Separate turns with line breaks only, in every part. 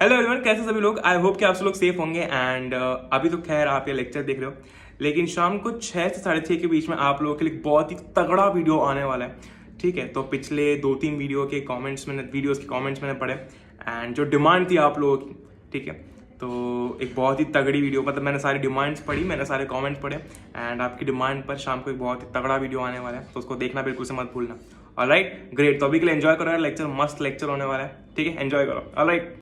Hello everyone, कैसे सभी लोग। आई होप कि आप सब लोग सेफ होंगे एंड अभी तो खैर आप ये लेक्चर देख रहे हो, लेकिन शाम को 6 से 6:30 के बीच में आप लोगों के लिए बहुत ही तगड़ा वीडियो आने वाला है। ठीक है, तो पिछले 2-3 वीडियोस के कमेंट्स मैंने पढ़े एंड जो डिमांड थी आप लोगों की, ठीक है, तो एक बहुत ही तगड़ी वीडियो, मतलब मैंने सारी डिमांड्स पढ़ी, मैंने सारे कमेंट्स पढ़े एंड आपकी डिमांड पर शाम को एक बहुत ही तगड़ा वीडियो आने वाला है, तो उसको देखना बिल्कुल से मत भूलना। Alright, great. तो अभी के लिए एंजॉय करो यार, लेक्चर मस्त लेक्चर होने वाला है। ठीक है, एंजॉय करो। ऑलराइट,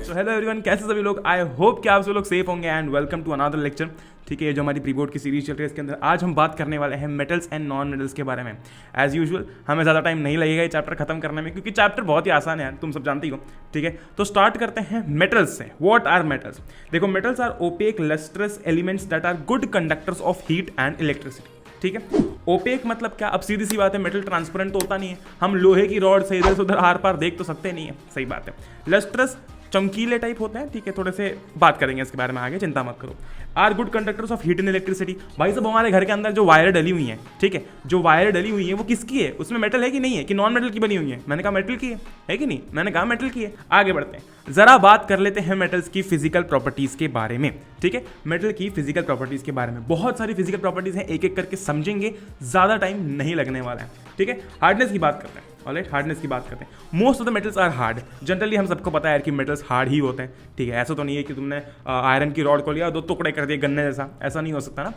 तो हेलो एवरीवन, कैसे सभी लोग। आई होप कि आप सब लोग सेफ होंगे and welcome to another lecture. ठीक है, जो हमारी प्री बोर्ड की सीरीज चल रही है, इसके अंदर आज हम बात करने वाले हैं मेटल्स एंड नॉन मेटल्स के बारे में। एज यूजुअल हमें ज़्यादा टाइम नहीं लगेगा ये चैप्टर खत्म करने में, क्योंकि चैप्टर बहुत ही आसान है यार, तुम सब जानती हो। ठीक है, तो स्टार्ट करते हैं मेटल्स से। What are metals? देखो, metals are opaque lustrous elements that are good conductors of heat and electricity. ठीक है, ओपेक मतलब क्या? अब सीधी सी बात है, मेटल ट्रांसपेरेंट तो होता नहीं है। हम लोहे की रॉड से इधर से उधर आर पार देख तो सकते नहीं है, सही बात है। लस्ट्रस चमकीले टाइप होते हैं। ठीक है, थोड़े से बात करेंगे इसके बारे में आगे, चिंता मत करो। Are good conductors of heat and electricity. भाई साहब, हमारे घर के अंदर जो वायर डली हुई है, ठीक है, जो वायर डली हुई है वो किसकी है? उसमें मेटल है कि नहीं है, कि नॉन मेटल की बनी हुई है? मैंने कहा मेटल की है कि नहीं? मैंने कहा मेटल की है। आगे बढ़ते हैं, जरा बात कर लेते हैं मेटल्स की फिजिकल प्रॉपर्टीज के बारे में। ठीक है, मेटल की फिजिकल प्रॉपर्टीज के बारे में बहुत सारी फिजिकल प्रॉपर्टीज हैं, एक एक करके समझेंगे, ज्यादा टाइम नहीं लगने वाला है। ठीक है, हार्डनेस की बात करते हैं। ऑलराइट, हार्डनेस की बात करते हैं। Most of the metals are hard. Generally हम सबको पता है कि मेटल्स हार्ड ही होते हैं। ठीक है, ऐसा तो नहीं है कि तुमने आयरन की रॉड को लिया, 2 टुकड़े कर दिए गन्ने जैसा, ऐसा नहीं हो सकता ना।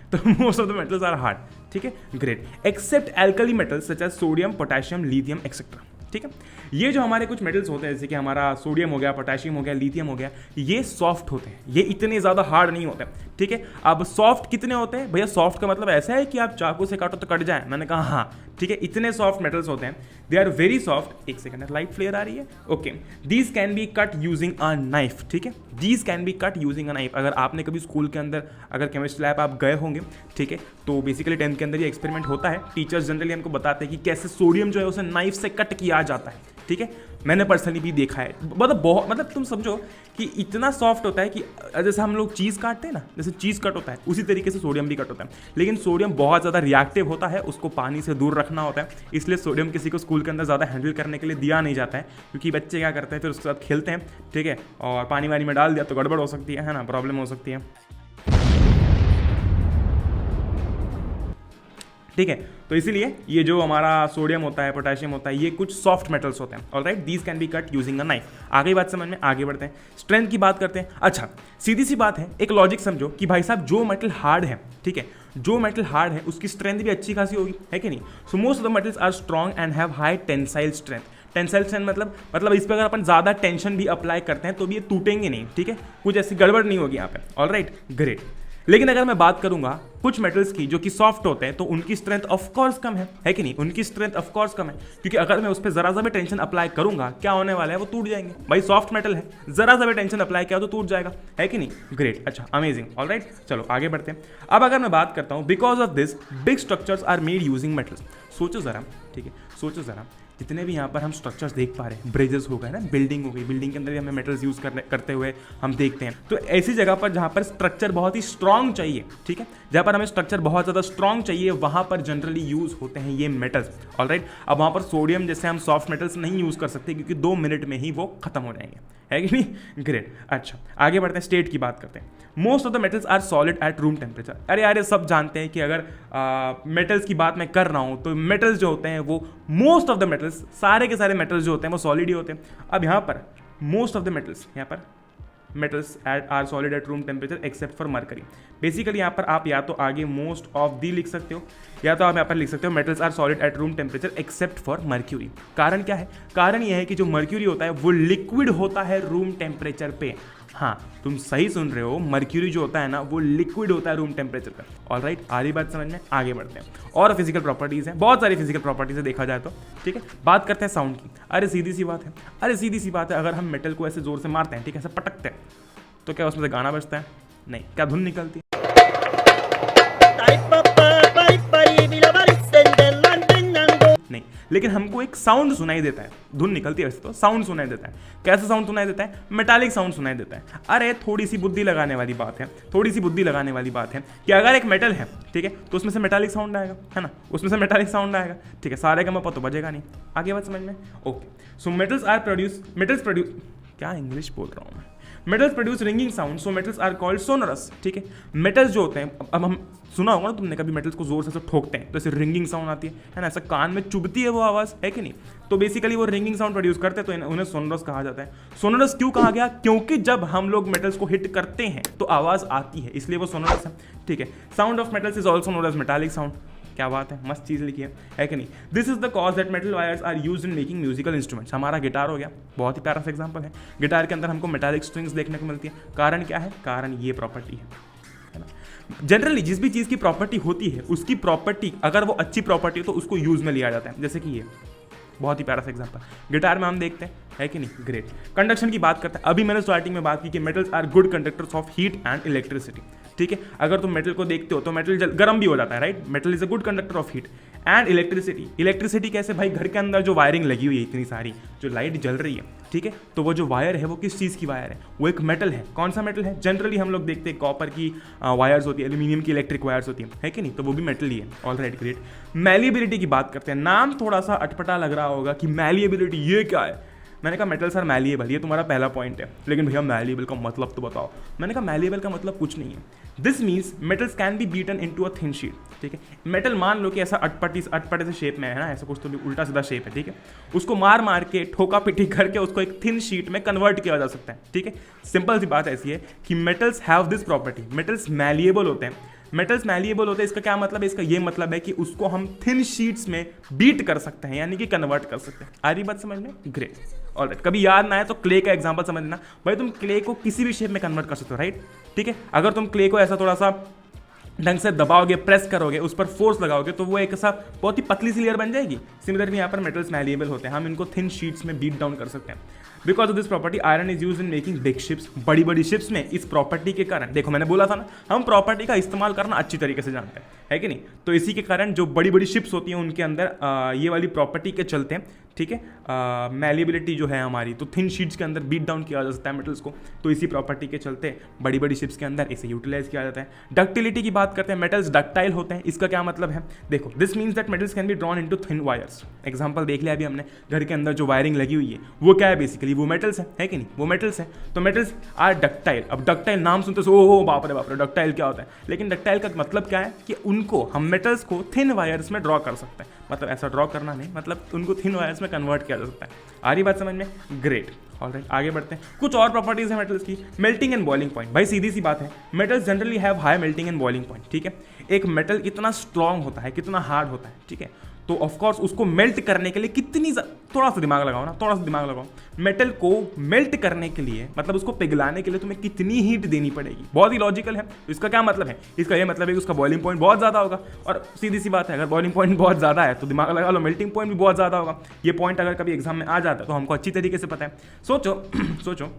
तो most of the metals are hard. ठीक है, great, except alkali metals such as sodium, potassium, lithium etcetera. ठीक है, ये जो हमारे कुछ मेटल्स होते हैं, जैसे कि हमारा सोडियम हो गया, पोटेशियम हो गया, लिथियम हो गया, ये सॉफ्ट होते हैं, ये इतने ज़्यादा हार्ड नहीं होते। ठीक है, अब सॉफ्ट कितने होते हैं भैया? सॉफ्ट का मतलब ऐसा है कि आप चाकू से काटो तो कट जाए? मैंने कहा हाँ। ठीक है, इतने सॉफ्ट मेटल्स होते हैं, दे आर वेरी सॉफ्ट। एक सेकंड, लाइट फ्लेयर आ रही है। Okay, these can be cut using a knife. ठीक है, these can be cut using a knife. अगर आपने कभी स्कूल के अंदर अगर केमिस्ट्री लैब आप गए होंगे, ठीक है, तो बेसिकली 10th के अंदर ये एक्सपेरिमेंट होता है। टीचर्स जनरली हमको बताते हैं कि कैसे सोडियम जो है उसे नाइफ से कट किया जाता है। ठीक है, मैंने पर्सनली भी देखा है। मतलब तुम समझो कि इतना सॉफ्ट होता है कि जैसे हम लोग चीज़ काटते हैं ना, जैसे चीज़ कट होता है, उसी तरीके से सोडियम भी कट होता है। लेकिन सोडियम बहुत ज़्यादा रिएक्टिव होता है, उसको पानी से दूर रखना होता है, इसलिए सोडियम किसी को स्कूल के अंदर ज़्यादा हैंडल करने के लिए दिया नहीं जाता है, क्योंकि बच्चे क्या करते हैं, फिर उसके साथ खेलते हैं। ठीक है, और पानी वानी में डाल दिया तो गड़बड़ हो सकती है ना, प्रॉब्लम हो सकती है। ठीक है, तो इसीलिए ये जो हमारा सोडियम होता है, पोटेशियम होता है, ये कुछ सॉफ्ट मेटल्स होते हैं। Alright, these can be cut using a knife. आगे बात समझ में, आगे बढ़ते हैं, स्ट्रेंथ की बात करते हैं। अच्छा, सीधी सी बात है, एक लॉजिक समझो कि भाई साहब जो मेटल हार्ड है, ठीक है, जो मेटल हार्ड है उसकी स्ट्रेंथ भी अच्छी खासी होगी, है कि नहीं? So most of the metals are strong and have high tensile strength. Tensile strength मतलब इस पर अगर अपन ज़्यादा टेंशन भी अप्लाई करते हैं तो भी ये टूटेंगे नहीं। ठीक है, कुछ ऐसी गड़बड़ नहीं होगी यहाँ पे। Alright, great. लेकिन अगर मैं बात करूंगा कुछ मेटल्स की जो कि सॉफ्ट होते हैं, तो उनकी स्ट्रेंथ ऑफ कोर्स कम है कि नहीं? उनकी स्ट्रेंथ ऑफ कोर्स कम है, क्योंकि अगर मैं उस पर जरा सा भी टेंशन अप्लाई करूंगा, क्या होने वाला है? वो टूट जाएंगे। भाई सॉफ्ट मेटल है, जरा सा भी टेंशन अप्लाई किया तो टूट जाएगा, है कि नहीं? ग्रेट, अच्छा, अमेजिंग। ऑलराइट, चलो आगे बढ़ते हैं। अब अगर मैं बात करता हूं, because of this big structures are made using metals. सोचो जरा, ठीक है, सोचो जरा, जितने भी यहाँ पर हम स्ट्रक्चर्स देख पा रहे हैं, ब्रिजेस हो गए ना, बिल्डिंग हो गई, बिल्डिंग के अंदर भी हमें मेटल्स यूज करते हुए हम देखते हैं। तो ऐसी जगह पर जहाँ पर स्ट्रक्चर बहुत ही स्ट्रांग चाहिए, ठीक है, जहाँ पर हमें स्ट्रक्चर बहुत ज़्यादा स्ट्रांग चाहिए, वहाँ पर जनरली यूज होते हैं ये मेटल्स। ऑलराइट, अब वहाँ पर सोडियम जैसे हम सॉफ्ट मेटल्स नहीं यूज कर सकते, क्योंकि 2 मिनट में ही वो खत्म हो जाएंगे, है कि नहीं? ग्रेट, अच्छा, आगे बढ़ते हैं, स्टेट की बात करते हैं। Most of the metals are solid at room temperature. अरे यार, सब जानते हैं कि अगर मेटल्स की बात मैं कर रहा हूँ, तो मेटल्स जो होते हैं वो, मोस्ट ऑफ द मेटल्स, सारे के सारे मेटल्स जो होते हैं वो सॉलिड ही होते हैं। अब यहाँ पर मोस्ट ऑफ द मेटल्स, यहाँ पर metals are solid at room temperature except for mercury. Basically यहाँ पर आप या तो आगे मोस्ट ऑफ दी लिख सकते हो, या तो आप यहाँ पर लिख सकते हो metals are solid at room temperature except for mercury. कारण क्या है? कारण यह है कि जो मर्क्यूरी होता है वो लिक्विड होता है रूम टेम्परेचर पे। हाँ, तुम सही सुन रहे हो, मर्क्यूरी जो होता है ना वो लिक्विड होता है रूम टेम्परेचर पर। ऑलराइट, आधी बात समझ में, आगे बढ़ते हैं। और फिजिकल प्रॉपर्टीज हैं, बहुत सारी फिजिकल प्रॉपर्टीज है देखा जाए तो। ठीक है, बात करते हैं साउंड की। अरे सीधी सी बात है, अगर हम मेटल को ऐसे जोर से मारते हैं, ठीक है, ऐसे पटकते हैं, तो क्या उसमें से गाना बजता है? नहीं। क्या धुन निकलती है? नहीं। लेकिन हमको एक साउंड सुनाई देता है, धुन निकलती है वैसे तो, साउंड सुनाई देता है। कैसा साउंड सुनाई देता है? मेटालिक साउंड सुनाई देता है। अरे थोड़ी सी बुद्धि लगाने वाली बात है, थोड़ी सी बुद्धि लगाने वाली बात है कि अगर एक मेटल है, ठीक है, तो उसमें से मेटालिक साउंड आएगा, है ना, उसमें से मेटालिक साउंड आएगा, ठीक है, सारे का मैं तो बजेगा नहीं। आगे बात समझ में? ओके, सो मेटल्स प्रोड्यूस क्या इंग्लिश बोल रहा हूँ मैं, metals produce ringing sound, so metals are called sonorous, ठीक है। मेटल्स जो होते हैं, अब हम सुना होगा ना तुमने कभी, मेटल्स को जोर से ठोकते हैं तो ऐसे रिंगिंग साउंड आती है ना, ऐसा कान में चुभती है वो आवाज़, है कि नहीं? तो बेसिकली वो रिंगिंग साउंड प्रोड्यूस करते हैं, तो उन्हें सोनरस कहा जाता है। सोनरस क्यों कहा गया? क्योंकि जब हम लोग मेटल्स को हिट करते हैं तो आवाज़ आती है, इसलिए वो सोनरस है, ठीक है। Sound of metals is also known as metallic sound. क्या बात है, मस्त चीज़ लिखी है कि नहीं? This is the cause that metal wires are used in making musical instruments. हमारा गिटार हो गया, बहुत ही प्यारा सा एग्जांपल है। गिटार के अंदर हमको मेटालिक स्ट्रिंग्स देखने को मिलती है। कारण क्या है? कारण ये प्रॉपर्टी है ना। जनरली जिस भी चीज़ की प्रॉपर्टी होती है, उसकी प्रॉपर्टी अगर वो अच्छी प्रॉपर्टी हो तो उसको यूज में लिया जाता है। जैसे कि ये बहुत ही प्यारा सा एग्जांपल गिटार में हम देखते हैं, है कि नहीं? ग्रेट। कंडक्शन की बात करते हैं। अभी मैंने स्टार्टिंग में बात की कि metals are good conductors of heat and electricity, ठीक है। अगर तुम मेटल को देखते हो तो मेटल गर्म भी हो जाता है, right? Metal is a good conductor of heat and electricity. Electricity कैसे? भाई घर के अंदर जो वायरिंग लगी हुई है, इतनी सारी जो लाइट जल रही है, ठीक है, तो वो जो वायर है वो किस चीज़ की वायर है? वो एक मेटल है। कौन सा मेटल है? जनरली हम लोग देखते हैं कॉपर की वायर्स होती है, एल्यूमिनियम की इलेक्ट्रिक वायर्स होती है कि नहीं? तो वो भी मेटल ही है। All right, great. मैलिएबिलिटी की बात करते हैं। नाम थोड़ा सा अटपटा लग रहा होगा कि मैलिएबिलिटी ये क्या है? मैंने कहा मेटल सर मैलिएबल, ये तुम्हारा पहला पॉइंट है, लेकिन भैया मैलिएबल का मतलब तो बताओ। मैंने कहा मैलिएबल का मतलब कुछ नहीं है। This means metals can be beaten into a thin sheet, ठीक है। मेटल मान लो कि ऐसा अटपटे से शेप में है ना, ऐसा कुछ तो उल्टा सीधा शेप है, ठीक है। उसको मार के ठोका पिटी करके उसको एक थिन शीट में कन्वर्ट किया जा सकता है, ठीक है। सिंपल सी बात ऐसी है कि metals have this property, metals malleable होते हैं। मेटल्स मैलिएबल होते हैं, इसका क्या मतलब है? इसका ये मतलब है कि उसको हम थिन शीट्स में बीट कर सकते हैं, यानी कि कन्वर्ट कर सकते हैं। आ रही बात समझ में? ग्रेट। ऑलराइट, कभी याद ना आए तो क्ले का एग्जांपल समझना। भाई तुम क्ले को किसी भी शेप में कन्वर्ट कर सकते हो, राइट? ठीक है। अगर तुम क्ले को ऐसा थोड़ा सा ढंग से दबाओगे, प्रेस करोगे, उस पर फोर्स लगाओगे, तो वो एक ऐसा बहुत ही पतली सी लेयर बन जाएगी। सिमिलरली यहाँ पर मेटल्स मैलिएबल होते हैं, हम इनको थिन शीट्स में बीट डाउन कर सकते हैं। Because of this property iron is use in making big ships. बड़ी बड़ी शिप्स में इस प्रॉपर्टी के कारण, देखो मैंने बोला था ना, हम प्रॉपर्टी का इस्तेमाल करना अच्छी तरीके से जानते हैं, है कि नहीं? तो इसी के कारण जो बड़ी बड़ी शिप्स होती हैं उनके अंदर ये वाली प्रॉपर्टी के चलते हैं, ठीक है, मैलिएबिलिटी जो है हमारी, तो थिन शीट्स के अंदर बीट डाउन किया जा सकता है मेटल्स को। तो इसी प्रॉपर्टी के चलते बड़ी बड़ी शिप्स के अंदर इसे यूटिलाइज किया जाता है। डक्टिलिटी की बात करते हैं। मेटल्स डक्टाइल होते हैं, इसका क्या मतलब है? देखो, this means that metals can be drawn into thin wires. Example देख लिया अभी हमने, घर के अंदर जो वायरिंग लगी हुई है वो क्या है? बेसिकली वो मेटल्स है कि नहीं? वो मेटल्स है। तो मेटल्स आर डक्टाइल। अब डक्टाइल नाम सुनते हो, ओहो बाप रे डक्टाइल क्या होता है? लेकिन डक्टाइल का मतलब क्या है? कि उनको हम मेटल्स को थिन वायर्स में ड्रॉ कर सकते हैं। मतलब ऐसा ड्रॉ करना नहीं, मतलब उनको थिन वायर्स में कन्वर्ट किया जा सकता है। आ रही बात समझ में? ग्रेट। ऑलराइट, आगे बढ़ते हैं। कुछ और प्रॉपर्टीज है मेटल्स की। Melting and boiling point. भाई सीधी सी बात है, metals generally have high melting and boiling point, ठीक है। एक मेटल कितना स्ट्रॉन्ग होता है, कितना हार्ड होता है, ठीक है, तो ऑफकोर्स उसको मेल्ट करने के लिए कितनी, थोड़ा सा दिमाग लगाओ ना, थोड़ा सा दिमाग लगाओ। मेटल को मेल्ट करने के लिए, मतलब उसको पिघलाने के लिए तुम्हें कितनी हीट देनी पड़ेगी? बहुत ही लॉजिकल है। तो इसका क्या मतलब है? इसका ये मतलब है कि उसका बॉइलिंग पॉइंट बहुत ज़्यादा होगा। और सीधी सी बात है, अगर बॉइलिंग पॉइंट बहुत ज़्यादा है तो दिमाग लगा लो, मेल्टिंग पॉइंट भी बहुत ज़्यादा होगा। ये पॉइंट अगर कभी एग्जाम में आ जाता है तो हमको अच्छी तरीके से पता है। सोचो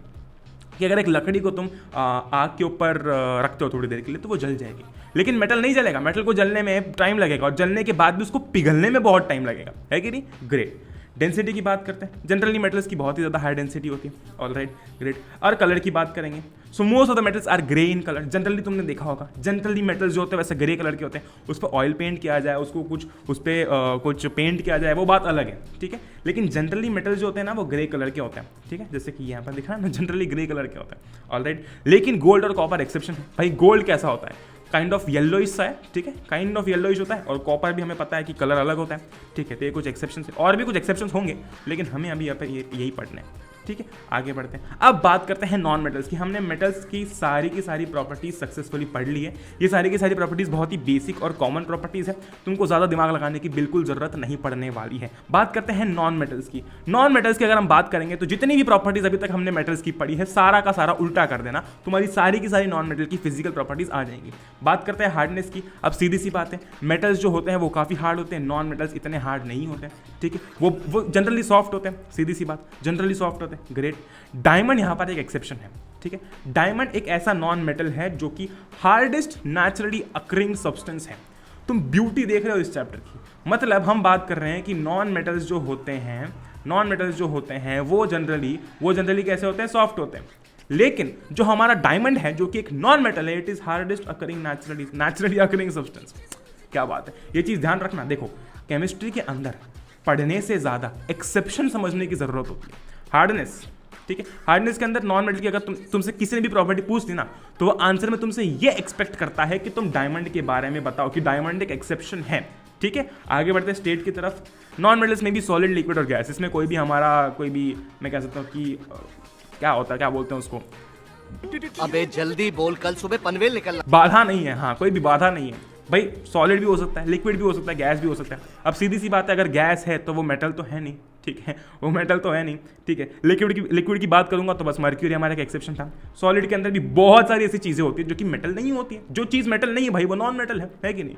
कि अगर एक लकड़ी को तुम आग के ऊपर रखते हो थोड़ी देर के लिए तो वो जल जाएगी, लेकिन मेटल नहीं जलेगा। मेटल को जलने में टाइम लगेगा और जलने के बाद भी उसको पिघलने में बहुत टाइम लगेगा, है कि नहीं? ग्रेट। डेंसिटी की बात करते हैं। जनरली मेटल्स की बहुत ही ज़्यादा हाई डेंसिटी होती है। Alright, great. और कलर की बात करेंगे। So most of the metals are grey in colour. Generally तुमने देखा होगा, जनरली मेटल्स जो होते हैं वैसे ग्रे कलर के होते हैं। उस पर ऑयल पेंट किया जाए, उसको कुछ उस पर कुछ पेंट किया जाए, वो बात अलग है, ठीक है। लेकिन जनरली मेटल्स जो होते हैं ना वो ग्रे कलर के होते हैं, ठीक है। जैसे कि यहाँ पर दिखा ना, जनरली ग्रे कलर के होते हैं। ऑलराइट, लेकिन गोल्ड और कॉपर एक्सेप्शन है। भाई गोल्ड कैसा होता है? काइंड ऑफ येलोइश सा है, ठीक है, काइंड ऑफ येलोइश होता है। और कॉपर भी हमें पता है कि कलर अलग होता है, ठीक है। तो ये कुछ एक्सेप्शन है, और भी कुछ एक्सेप्शन होंगे, लेकिन हमें अभी यहाँ पर यही पढ़ना है, ठीक है। आगे बढ़ते हैं। अब बात करते हैं नॉन मेटल्स की। हमने मेटल्स की सारी प्रॉपर्टीज सक्सेसफुली पढ़ ली है। ये सारी की सारी प्रॉपर्टीज बहुत ही बेसिक और कॉमन प्रॉपर्टीज है, तुमको ज़्यादा दिमाग लगाने की बिल्कुल ज़रूरत नहीं पड़ने वाली है। बात करते हैं नॉन मेटल्स की। नॉन मेटल्स की अगर हम बात करेंगे तो जितनी भी प्रॉपर्टीज अभी तक हमने मेटल्स की पढ़ी है, सारा का सारा उल्टा कर देना, तुम्हारी सारी की सारी नॉन मेटल की फिजिकल प्रॉपर्टीज आ जाएंगी। बात करते हैं हार्डनेस की। अब सीधी सी बात है, मेटल्स जो होते हैं वो काफ़ी हार्ड होते हैं, नॉन मेटल्स इतने हार्ड नहीं होते, ठीक है। वो जनरली सॉफ्ट होते हैं, सीधी सी बात, जनरली सॉफ्ट होते हैं। ग्रेट। डायमंड यहां पर एक एक्सेप्शन है, ठीक है। डायमंड एक ऐसा नॉन मेटल है जो कि हार्डेस्ट नेचुरली अकरिंग सब्सटेंस है। तुम ब्यूटी देख रहे हो इस चैप्टर की। मतलब हम बात कर रहे हैं कि नॉन मेटल्स जो होते हैं वो जनरली कैसे होते हैं, सॉफ्ट होते हैं। लेकिन जो हमारा डायमंड है जो कि एक नॉन मेटल है, it is hardest occurring naturally occurring substance. क्या बात है, ये चीज ध्यान रखना। देखो केमिस्ट्री के अंदर पढ़ने से ज्यादा एक्सेप्शन समझने की जरूरत होती है। हार्डनेस, ठीक है, हार्डनेस के अंदर नॉन मेटल की अगर तुमसे किसी ने भी प्रॉपर्टी पूछ ली ना, तो वो आंसर में तुमसे ये एक्सपेक्ट करता है कि तुम डायमंड के बारे में बताओ कि डायमंड एक एक्सेप्शन है। ठीक है, आगे बढ़ते हैं स्टेट की तरफ। नॉन मेटल्स में भी सॉलिड, लिक्विड और गैस, इसमें कोई भी मैं कह सकता हूँ कि क्या होता है, क्या बोलते हैं उसको,
अबे जल्दी बोल, कल सुबह पनवेल निकलना।
बाधा नहीं है, हाँ कोई भी बाधा नहीं है भाई। सॉलिड भी हो सकता है, लिक्विड भी हो सकता है, गैस भी हो सकता है। अब सीधी सी बात है, अगर गैस है तो वो मेटल तो है नहीं, ठीक है, वो मेटल तो है नहीं, ठीक है। लिक्विड की बात करूंगा तो बस मर्क्यूरी हमारा एक एक्सेप्शन था। सॉलिड के अंदर भी बहुत सारी ऐसी चीजें होती है जो कि मेटल नहीं होती है। जो चीज मेटल नहीं है भाई वो नॉन मेटल है कि नहीं।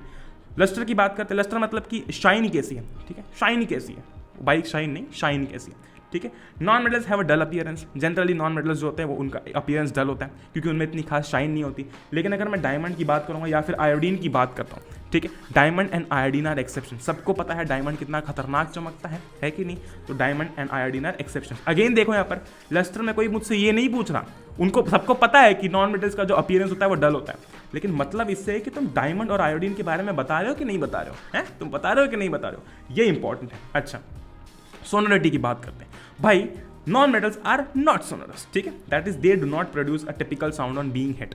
लस्टर की बात करते हैं, लस्टर मतलब कि शाइन कैसी है, ठीक है, शाइन कैसी है, बाइक शाइन नहीं, शाइन कैसी है, ठीक है। Non metals have a dull appearance. Generally non metals जो होते हैं वो उनका अपीयरेंस डल होता है क्योंकि उनमें इतनी खास शाइन नहीं होती। लेकिन अगर मैं डायमंड की बात करूंगा या फिर आयोडीन की बात करता हूँ, ठीक है, diamond and iodine are exception. सबको पता है डायमंड कितना खतरनाक चमकता है कि नहीं। तो diamond and iodine are exception. Again देखो यहाँ पर लस्टर में कोई मुझसे ये नहीं पूछ रहा, उनको सबको पता है कि नॉन मेटल्स का जो अपीयरेंस होता है वो डल होता है। लेकिन मतलब इससे है कि तुम डायमंड और आयोडीन के बारे में बता रहे हो कि नहीं बता रहे हो, हैं तुम बता रहे हो कि नहीं बता रहे हो, ये इंपॉर्टेंट है। अच्छा, सोनोरिटी की बात करते हैं भाई। Non metals are not sonorous, ठीक है, that is they do not produce a typical sound on being hit.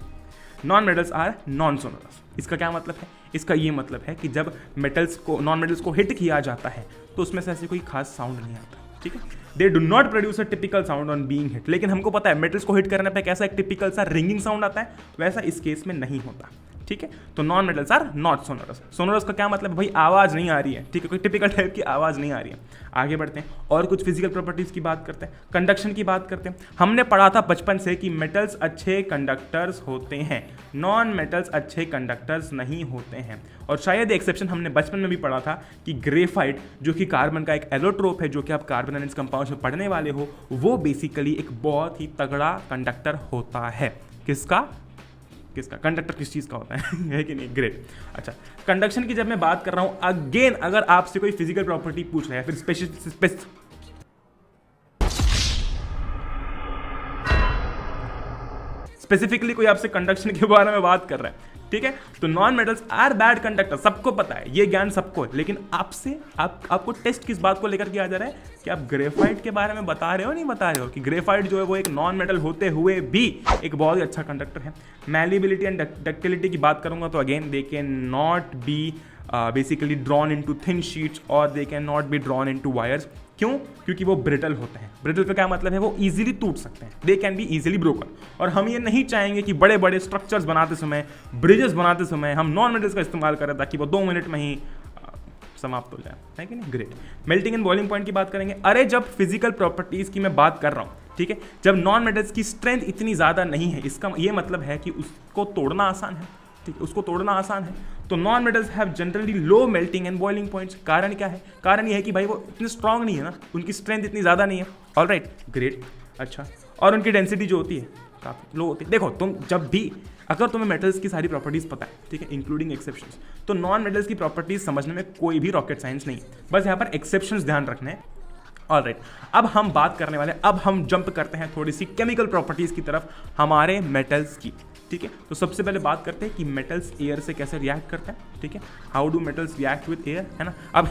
Non metals are non sonorous. इसका क्या मतलब है, इसका ये मतलब है कि जब नॉन मेटल्स को हिट किया जाता है तो उसमें से ऐसे कोई खास साउंड नहीं आता, ठीक है। दे do not produce a typical sound on being hit. लेकिन हमको पता है मेटल्स को हिट करने पे कैसा एक टिपिकल सा रिंगिंग साउंड आता है, वैसा इस केस में नहीं होता, ठीक है। तो non metals are not sonorous. Sonorous का क्या मतलब है भाई, आवाज नहीं आ रही है, ठीक है, कोई टिपिकल टाइप की आवाज नहीं आ रही है। आगे बढ़ते हैं और कुछ फिजिकल प्रॉपर्टीज की बात करते हैं, कंडक्शन की बात करते हैं। हमने पढ़ा था बचपन से कि मेटल्स अच्छे कंडक्टर्स होते हैं, नॉन मेटल्स अच्छे कंडक्टर्स नहीं होते हैं। और शायद एक्सेप्शन हमने बचपन में भी पढ़ा था कि ग्रेफाइट जो कि कार्बन का एक एलोट्रोप है, जो कि आप कार्बन एनालिसिस कंपाउंड्स में पढ़ने वाले हो, वो बेसिकली एक बहुत ही तगड़ा कंडक्टर होता है। किसका कंडक्टर किस चीज़ का होता है कि नहीं, ग्रेट। अच्छा, कंडक्शन की जब मैं बात कर रहा हूं, अगेन अगर आपसे कोई फिजिकल प्रॉपर्टी पूछ रहा है या फिर स्पेसिफिकली कोई आपसे कंडक्शन के बारे में बात कर रहा है, ठीक है, तो non metals are bad conductor, सबको पता है, ये ज्ञान सबको है। लेकिन आपको टेस्ट किस बात को लेकर किया जा रहा है कि आप ग्रेफाइट के बारे में बता रहे हो, नहीं बता रहे हो कि ग्रेफाइट जो है वो एक नॉन मेटल होते हुए भी एक बहुत ही अच्छा कंडक्टर है। मैलिबिलिटी एंड डक्टिलिटी की बात करूंगा तो again they can not be basically drawn into thin sheets और they can not be drawn into wires. क्यों? क्योंकि वो ब्रिटल होते हैं। ब्रिटल का क्या मतलब है, वो इजीली टूट सकते हैं, they can be easily broken. और हम ये नहीं चाहेंगे कि बड़े बड़े स्ट्रक्चर्स बनाते समय, ब्रिजेस बनाते समय हम नॉन मेटल्स का इस्तेमाल करें ताकि वो 2 मिनट में ही समाप्त हो जाए, है कि नहीं, great. Melting and boiling point की बात करेंगे। अरे जब फिजिकल प्रॉपर्टीज की मैं बात कर रहा हूँ, ठीक है, जब नॉन मेटल्स की स्ट्रेंथ इतनी ज़्यादा नहीं है, इसका ये मतलब है कि उसको तोड़ना आसान है, ठीक है, उसको तोड़ना आसान है। तो non metals have generally low melting and boiling points. कारण क्या है? कारण ये है कि भाई वो इतने स्ट्रांग नहीं है ना, उनकी स्ट्रेंथ इतनी ज़्यादा नहीं है। ऑलराइट, ग्रेट, अच्छा। और उनकी डेंसिटी जो होती है काफ़ी लो होती है। देखो तुम जब भी, अगर तुम्हें मेटल्स की सारी प्रॉपर्टीज पता है, ठीक है, इंक्लूडिंग एक्सेप्शंस, तो नॉन मेटल्स की प्रॉपर्टीज समझने में कोई भी रॉकेट साइंस नहीं है, बस यहाँ पर एक्सेप्शंस ध्यान रखने हैं। ऑलराइट, अब हम बात करने वाले, अब हम जंप करते हैं थोड़ी सी केमिकल प्रॉपर्टीज की तरफ हमारे मेटल्स की, ठीक है। तो सबसे पहले बात करते हैं कि मेटल्स एयर से कैसे रिएक्ट करते हैं, ठीक है, how do metals react with air, है ना। अब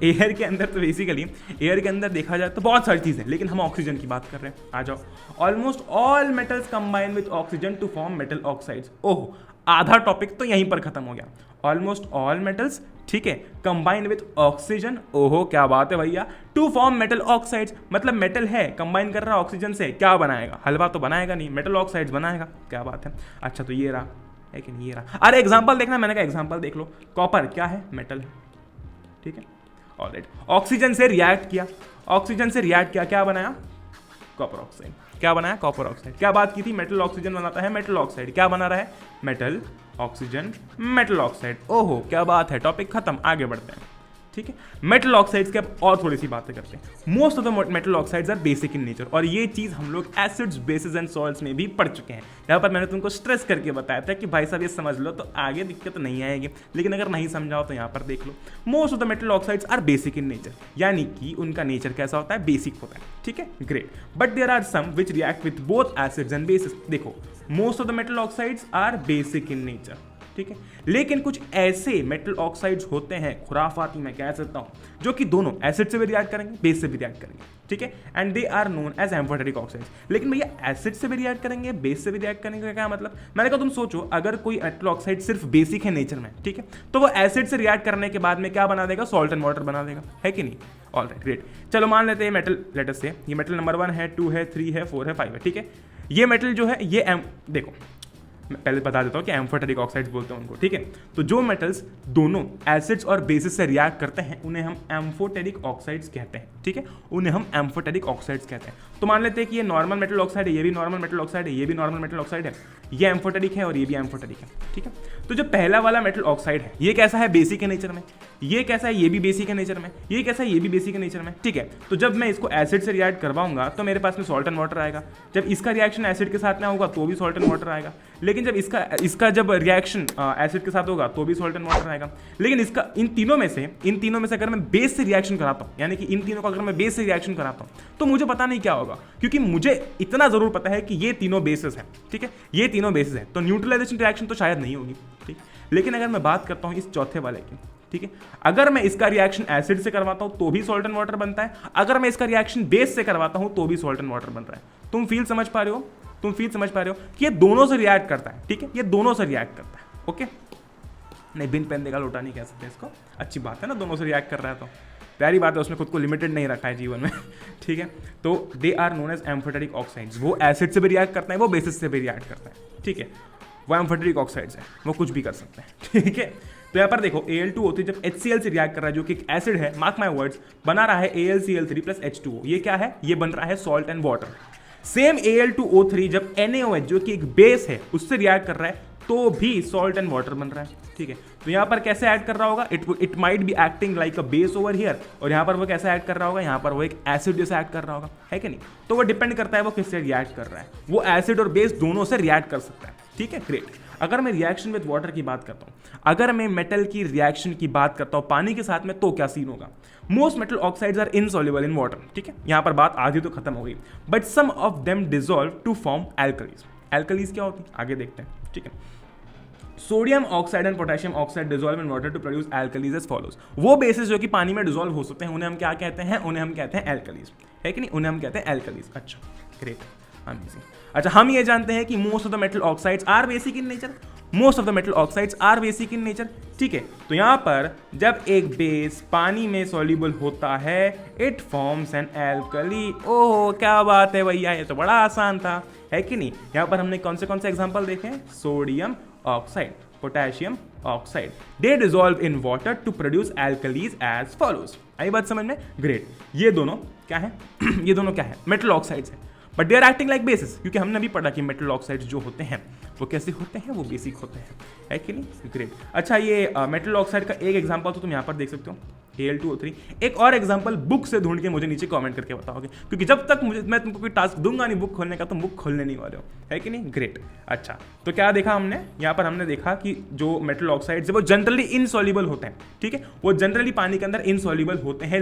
एयर के अंदर तो बेसिकली एयर के अंदर देखा जाए तो बहुत सारी चीज़ें, लेकिन हम ऑक्सीजन की बात कर रहे हैं। आ जाओ, almost all metals combine with oxygen to form metal oxides. Oh, आधा टॉपिक तो यहीं पर खत्म हो गया। ऑलमोस्ट ऑल मेटल्स, ठीक है, कंबाइन विद ऑक्सीजन, ओहो क्या बात है भैया, टू फॉर्म मेटल ऑक्साइड्स। मतलब मेटल है, कंबाइन कर रहा है ऑक्सीजन से, क्या बनाएगा? हलवा तो बनाएगा नहीं, मेटल ऑक्साइड्स बनाएगा, क्या बात है। अच्छा, तो ये रहा है कि नहीं, ये रहा। अरे एग्जांपल देखना, मैंने कहा एग्जांपल देख लो। कॉपर क्या है? मेटल है, ठीक है। ऑलराइट, ऑक्सीजन से रिएक्ट किया, ऑक्सीजन से रिएक्ट किया, क्या बनाया? Copper oxide. क्या बनाया? Copper oxide. क्या बात की थी? मेटल ऑक्सीजन बनाता है मेटल ऑक्साइड। क्या बना रहा है? Metal oxygen metal oxide. ओहो क्या बात है, टॉपिक खत्म, आगे बढ़ते हैं। ठीक है। मेटल ऑक्साइड्स के अब और थोड़ी सी बातें करते हैं। Most of the metal oxides are basic in nature, और ये चीज़ हम लोग एसिड्स, बेसिस एंड सॉल्ट्स में भी पढ़ चुके हैं। यहाँ पर मैंने तुमको स्ट्रेस करके बताया था कि भाई साहब ये समझ लो तो आगे दिक्कत नहीं आएगी, लेकिन अगर नहीं समझाओ तो यहाँ पर देख लो। Most of the metal oxides are basic in nature, यानी कि उनका नेचर कैसा होता है, बेसिक होता है, ठीक है, great. But there are some which react with both acids and bases. देखो, most of the metal oxides are basic in nature, ठीक है, लेकिन कुछ ऐसे मेटल ऑक्साइड्स होते हैं, खुराफाती मैं कह सकता हूं, जो कि दोनों एसिड से भी रिएक्ट करेंगे, बेस से भी रिएक्ट करेंगे, ठीक है, and they are known as amphoteric oxides. लेकिन भैया एसिड से भी रिएक्ट करेंगे, बेस से भी रिएक्ट करेंगे का क्या मतलब? मैंने कहा तुम सोचो, अगर कोई मेटल ऑक्साइड सिर्फ बेसिक है नेचर में, ठीक है, तो वो एसिड से रिएक्ट करने के बाद में क्या बना देगा, सॉल्ट एंड वाटर बना देगा, है कि नहीं? All right, great. चलो मान लेते हैं मेटल, लेटर से ये मेटल नंबर 1 है, 2 है, 3 है, 4 है, 5 है, ठीक है। ये मेटल जो है ये देखो मैं पहले बता देता हूँ कि एम्फोटेरिक ऑक्साइड्स बोलते हैं उनको, ठीक है। तो जो मेटल्स दोनों एसिड्स और बेसिस से रिएक्ट करते हैं उन्हें हम एम्फोटेरिक ऑक्साइड्स कहते हैं, ठीक है, उन्हें हम एम्फोटेरिक ऑक्साइड्स कहते हैं। तो मान लेते हैं कि ये नॉर्मल मेटल ऑक्साइड है, ये भी नॉर्मल मेटल ऑक्साइड है, ये भी नॉर्मल मेटल ऑक्साइड है, ये एम्फोटेरिक है और ये भी एम्फोटेरिक है, ठीक है। तो जो पहला वाला मेटल ऑक्साइड है ये कैसा है, बेसिक के नेचर में, ये कैसा है, ये भी बेसिक के नेचर में, ये कैसा है, ये भी बेसिक के नेचर में, ठीक है। तो जब मैं इसको एसिड से रिएक्ट करवाऊंगा तो मेरे पास में सॉल्ट एंड वाटर आएगा। जब इसका रिएक्शन एसिड के साथ में होगा तो भी सॉल्ट एंड वाटर आएगा। लेकिन जब इसका जब रिएक्शन एसिड के साथ होगा तो भी सॉल्ट एंड वाटर आएगा। लेकिन इसका इन तीनों में से अगर मैं बेस से रिएक्शन कराता हूँ, यानी कि इन तीनों का अगर मैं बेस से रिएक्शन कराता हूँ तो मुझे पता नहीं क्या होगा, क्योंकि मुझे इतना जरूर पता है कि ये तीनों बेसिस हैं, ठीक है, ये तीनों बेसिस हैं, तो न्यूट्रलाइजेशन रिएक्शन तो शायद नहीं होगी, ठीक। लेकिन अगर मैं बात करता हूँ इस चौथे वाले की, ठीक है, अगर मैं इसका रिएक्शन एसिड से करवाता हूं तो भी सॉल्ट एंड वाटर बनता है, अगर मैं इसका रिएक्शन बेस से करवाता हूं तो भी सॉल्ट एंड वाटर बन रहा है। तुम फील समझ पा रहे हो कि ये दोनों से रिएक्ट करता है, ठीक है, ये दोनों से रिएक्ट करता है, ओके। नहीं, बिन पेन का लोटा नहीं कह सकते इसको, अच्छी बात है ना, दोनों से रिएक्ट कर रहा है तो प्यारी बात है, उसने खुद को लिमिटेड नहीं रखा है जीवन में, ठीक है। तो they are known as amphoteric oxides, वो एसिड से भी रिएक्ट करते हैं, वो बेसिस से भी रिएक्ट करते हैं, ठीक है, वो एम्फोटेरिक ऑक्साइड्स है, वो कुछ भी कर सकते हैं, ठीक है। तो यहाँ पर देखो Al2O3 जब HCl से रिएक्ट कर रहा है, जो कि एक एसिड है, मार्क माय वर्ड्स, बना रहा है AlCl3 प्लस H2O, ये क्या है, ये बन रहा है salt and water. Same Al2O3 जब NaOH जो कि एक बेस है उससे रिएक्ट कर रहा है तो भी सॉल्ट एंड वाटर बन रहा है, ठीक है। तो यहाँ पर कैसे ऐड कर रहा होगा, it might be acting like a base over here, और यहाँ पर वो कैसे ऐड कर रहा होगा, यहाँ पर वो एक एसिड जैसे ऐड कर रहा होगा, है कि नहीं। तो वो डिपेंड करता है वो किससे रिएक्ट कर रहा है, वो एसिड और बेस दोनों से रिएक्ट कर सकता है, ठीक है, ग्रेट। अगर मैं रिएक्शन विद वाटर की बात करता हूँ, अगर मैं मेटल की रिएक्शन की बात करता हूँ पानी के साथ में, तो क्या सीन होगा। Most metal oxides are insoluble in water, ठीक है, यहाँ पर बात आधी तो खत्म हो गई, but some of them dissolve to form alkalis. Alkalis क्या होती है आगे देखते हैं, ठीक है। Sodium oxide and potassium oxide dissolve in water to produce alkalis as follows. वो बेसिस जो कि पानी में डिसॉल्व हो सकते हैं उन्हें हम क्या कहते हैं, उन्हें हम कहते हैं एल्कलीज, है कि नहीं, उन्हें हम कहते हैं एल्कलीज। अच्छा, ग्रेट, अमेजिंग। अच्छा, हम ये जानते हैं कि most of the metal oxides are basic in nature, most of the metal oxides are basic in nature, ठीक है। तो यहाँ पर जब एक बेस पानी में सॉल्युबल होता है, इट फॉर्म्स एन एल्कली। ओह क्या बात है भैया, ये तो बड़ा आसान था, है कि नहीं। यहाँ पर हमने कौन से एग्जाम्पल देखे, sodium oxide, potassium oxide, they dissolve in water to produce alkalis as follows. आई बात समझ में, ग्रेट। ये दोनों क्या है ये दोनों क्या है, मेटल ऑक्साइड्स है, but they are acting like bases, क्योंकि हमने भी पढ़ा कि मेटल ऑक्साइड्स जो होते हैं वो कैसे होते हैं, वो बेसिक होते हैं, है कि नहीं, ग्रेट। अच्छा, ये मेटल ऑक्साइड का एक एग्जांपल तो तुम यहाँ पर देख सकते हो, Al2O3। एक और एग्जांपल बुक से ढूंढ के मुझे नीचे कमेंट करके बताओगे, क्योंकि जब तक मैं तुमको कोई टास्क दूंगा नहीं बुक खोलने का, तुम बुक खोलने नहीं वाले हो, है कि नहीं, ग्रेट। अच्छा, तो क्या देखा हमने यहाँ पर, हमने देखा कि जो मेटल ऑक्साइड्स है वो जनरली इनसॉल्युबल होते हैं, ठीक है, वो जनरली पानी के अंदर इनसॉल्युबल होते हैं,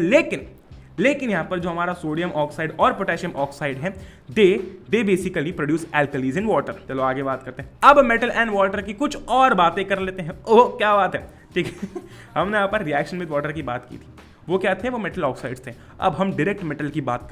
लेकिन यहाँ पर जो हमारा सोडियम ऑक्साइड और पोटेशियम ऑक्साइड है, they basically produce alkalis in water. चलो आगे बात करते हैं, अब मेटल एंड वाटर की कुछ और बातें कर लेते हैं। ओह क्या बात है, ठीक है। हमने यहाँ पर रिएक्शन विद वाटर की बात की थी, वो क्या थे, वो मेटल ऑक्साइड्स थे। अब हम डायरेक्ट मेटल की बात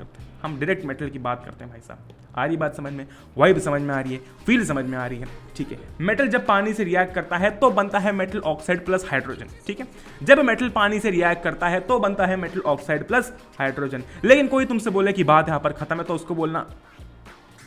करते हैं, भाई साहब। आ रही बात समझ में, वाइब समझ में आ रही है, फील समझ में आ रही है, ठीक है। मेटल जब पानी से रिएक्ट करता है तो बनता है मेटल ऑक्साइड प्लस हाइड्रोजन, ठीक है। जब मेटल पानी से रिएक्ट करता है तो बनता है मेटल ऑक्साइड प्लस हाइड्रोजन। लेकिन कोई तुमसे बोले कि बात यहाँ पर खत्म है, तो उसको बोलना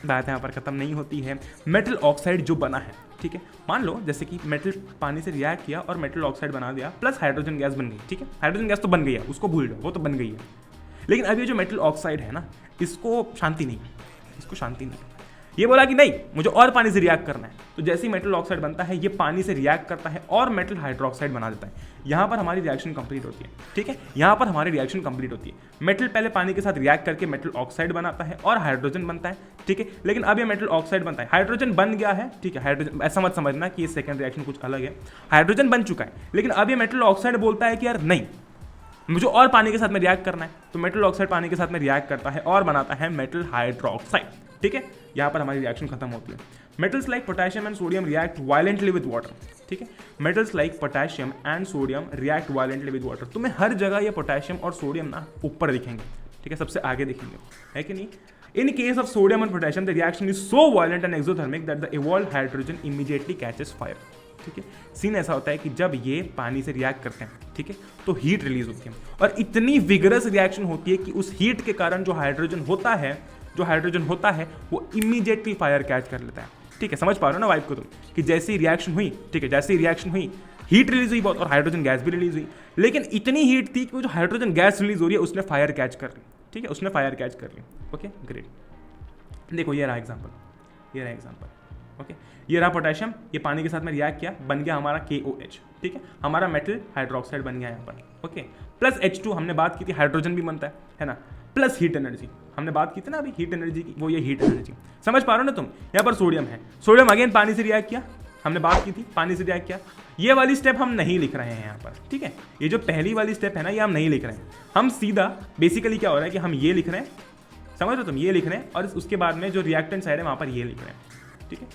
बात यहाँ पर खत्म नहीं होती है। मेटल ऑक्साइड जो बना है, ठीक है, मान लो जैसे कि मेटल पानी से रिएक्ट किया और मेटल ऑक्साइड बना दिया, प्लस हाइड्रोजन गैस बन गई, ठीक है। हाइड्रोजन गैस तो बन गई है, उसको भूल जाओ, वो तो बन गई है। लेकिन अब ये जो मेटल ऑक्साइड है ना, इसको शांति नहीं, ये बोला कि नहीं मुझे और पानी से रिएक्ट करना है, तो जैसे ही मेटल ऑक्साइड बनता है ये पानी से रिएक्ट करता है और मेटल हाइड्रोक्साइड बना देता है। यहाँ पर हमारी रिएक्शन कंप्लीट होती है, ठीक है, यहाँ पर हमारी रिएक्शन कंप्लीट होती है। मेटल पहले पानी के साथ रिएक्ट करके मेटल ऑक्साइड बनाता है और हाइड्रोजन बनता है, ठीक है। लेकिन अब ये मेटल ऑक्साइड बनता है, हाइड्रोजन बन गया है, ठीक है, हाइड्रोजन, ऐसा मत समझना कि ये सेकंड रिएक्शन कुछ अलग है, हाइड्रोजन बन चुका है, लेकिन अब ये मेटल ऑक्साइड बोलता है कि यार नहीं मुझे और पानी के साथ में रिएक्ट करना है, तो मेटल ऑक्साइड पानी के साथ में रिएक्ट करता है और बनाता है मेटल हाइड्रोक्साइड, ठीक है। यहाँ पर हमारी रिएक्शन खत्म होती है। Metals like potassium and sodium react violently with water, ठीक है। Metals like potassium and sodium react violently with water. तुम्हें हर जगह ये पोटेशियम और सोडियम ना ऊपर दिखेंगे, ठीक है, सबसे आगे दिखेंगे, है कि नहीं। In case of sodium and potassium the reaction is so violent and exothermic that the evolved hydrogen immediately catches fire, ठीक है। सीन ऐसा होता है कि जब ये पानी से रिएक्ट करते हैं, ठीक है, तो हीट रिलीज होती है और इतनी विगरस रिएक्शन होती है कि उस हीट के कारण जो हाइड्रोजन होता है वो इमीडिएटली फायर कैच कर लेता है, ठीक है। समझ पा रहे हो ना वाइब को तुम, कि जैसी रिएक्शन हुई, ठीक है, जैसी रिएक्शन हुई हीट रिलीज हुई बहुत और हाइड्रोजन गैस भी रिलीज हुई, लेकिन इतनी हीट थी कि वो जो हाइड्रोजन गैस रिलीज हो रही है उसने फायर कैच कर ली, ठीक है, उसने फायर कैच कर ली। Okay great. देखो ये रहा एग्जांपल, ओके, ये रहा पोटेशियम, ये पानी के साथ में रिएक्ट किया, बन गया हमारा KOH, ठीक है, हमारा मेटल हाइड्रोक्साइड बन गया यहाँ पर, ओके। प्लस H2 हमने बात की थी, हाइड्रोजन भी बनता है ना, प्लस हीट एनर्जी हमने बात की थी ना अभी हीट एनर्जी की, वो ये हीट एनर्जी, समझ पा रहे हो ना तुम। यहाँ पर सोडियम है, सोडियम अगेन पानी से रिएक्ट किया, हमने बात की थी पानी से रिएक्ट किया। ये वाली स्टेप हम नहीं लिख रहे हैं यहाँ पर, ठीक है, ये जो पहली वाली स्टेप है ना ये हम नहीं लिख रहे हैं, हम सीधा बेसिकली क्या हो रहा है कि हम ये लिख रहे हैं, समझ रहे हो तुम, ये लिख रहे हैं और उसके बाद में जो रिएक्टेंट साइड है वहाँ पर ये लिख रहे हैं, ठीक है।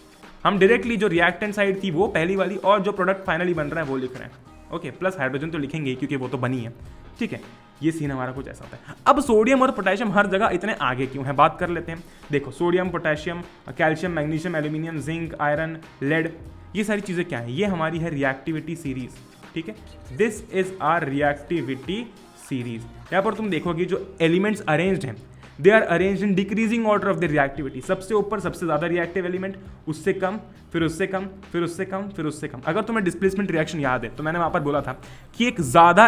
हम डायरेक्टली जो रिएक्टेंट साइड थी वो पहली वाली और जो प्रोडक्ट फाइनली बन रहा है वो लिख रहे हैं, ओके। प्लस हाइड्रोजन तो लिखेंगे क्योंकि वो तो बनी है, ठीक है। ये सीन हमारा कुछ ऐसा होता है। अब सोडियम और पोटेशियम हर जगह इतने आगे क्यों है, बात कर लेते हैं। देखो sodium, potassium, calcium, magnesium, aluminium, zinc, iron, lead, ये सारी चीज़ें क्या है, ये हमारी है रिएक्टिविटी सीरीज, ठीक है। This is our reactivity series. यहाँ पर तुम देखोगे जो एलिमेंट्स अरेंज्ड हैं they are arranged in decreasing order of the reactivity. सबसे ऊपर सबसे ज़्यादा रिएक्टिव एलिमेंट, उससे कम, फिर उससे कम, फिर उससे कम, फिर उससे कम। अगर तुम्हें डिस्प्लेसमेंट रिएक्शन याद है तो मैंने वहाँ पर बोला था कि एक ज़्यादा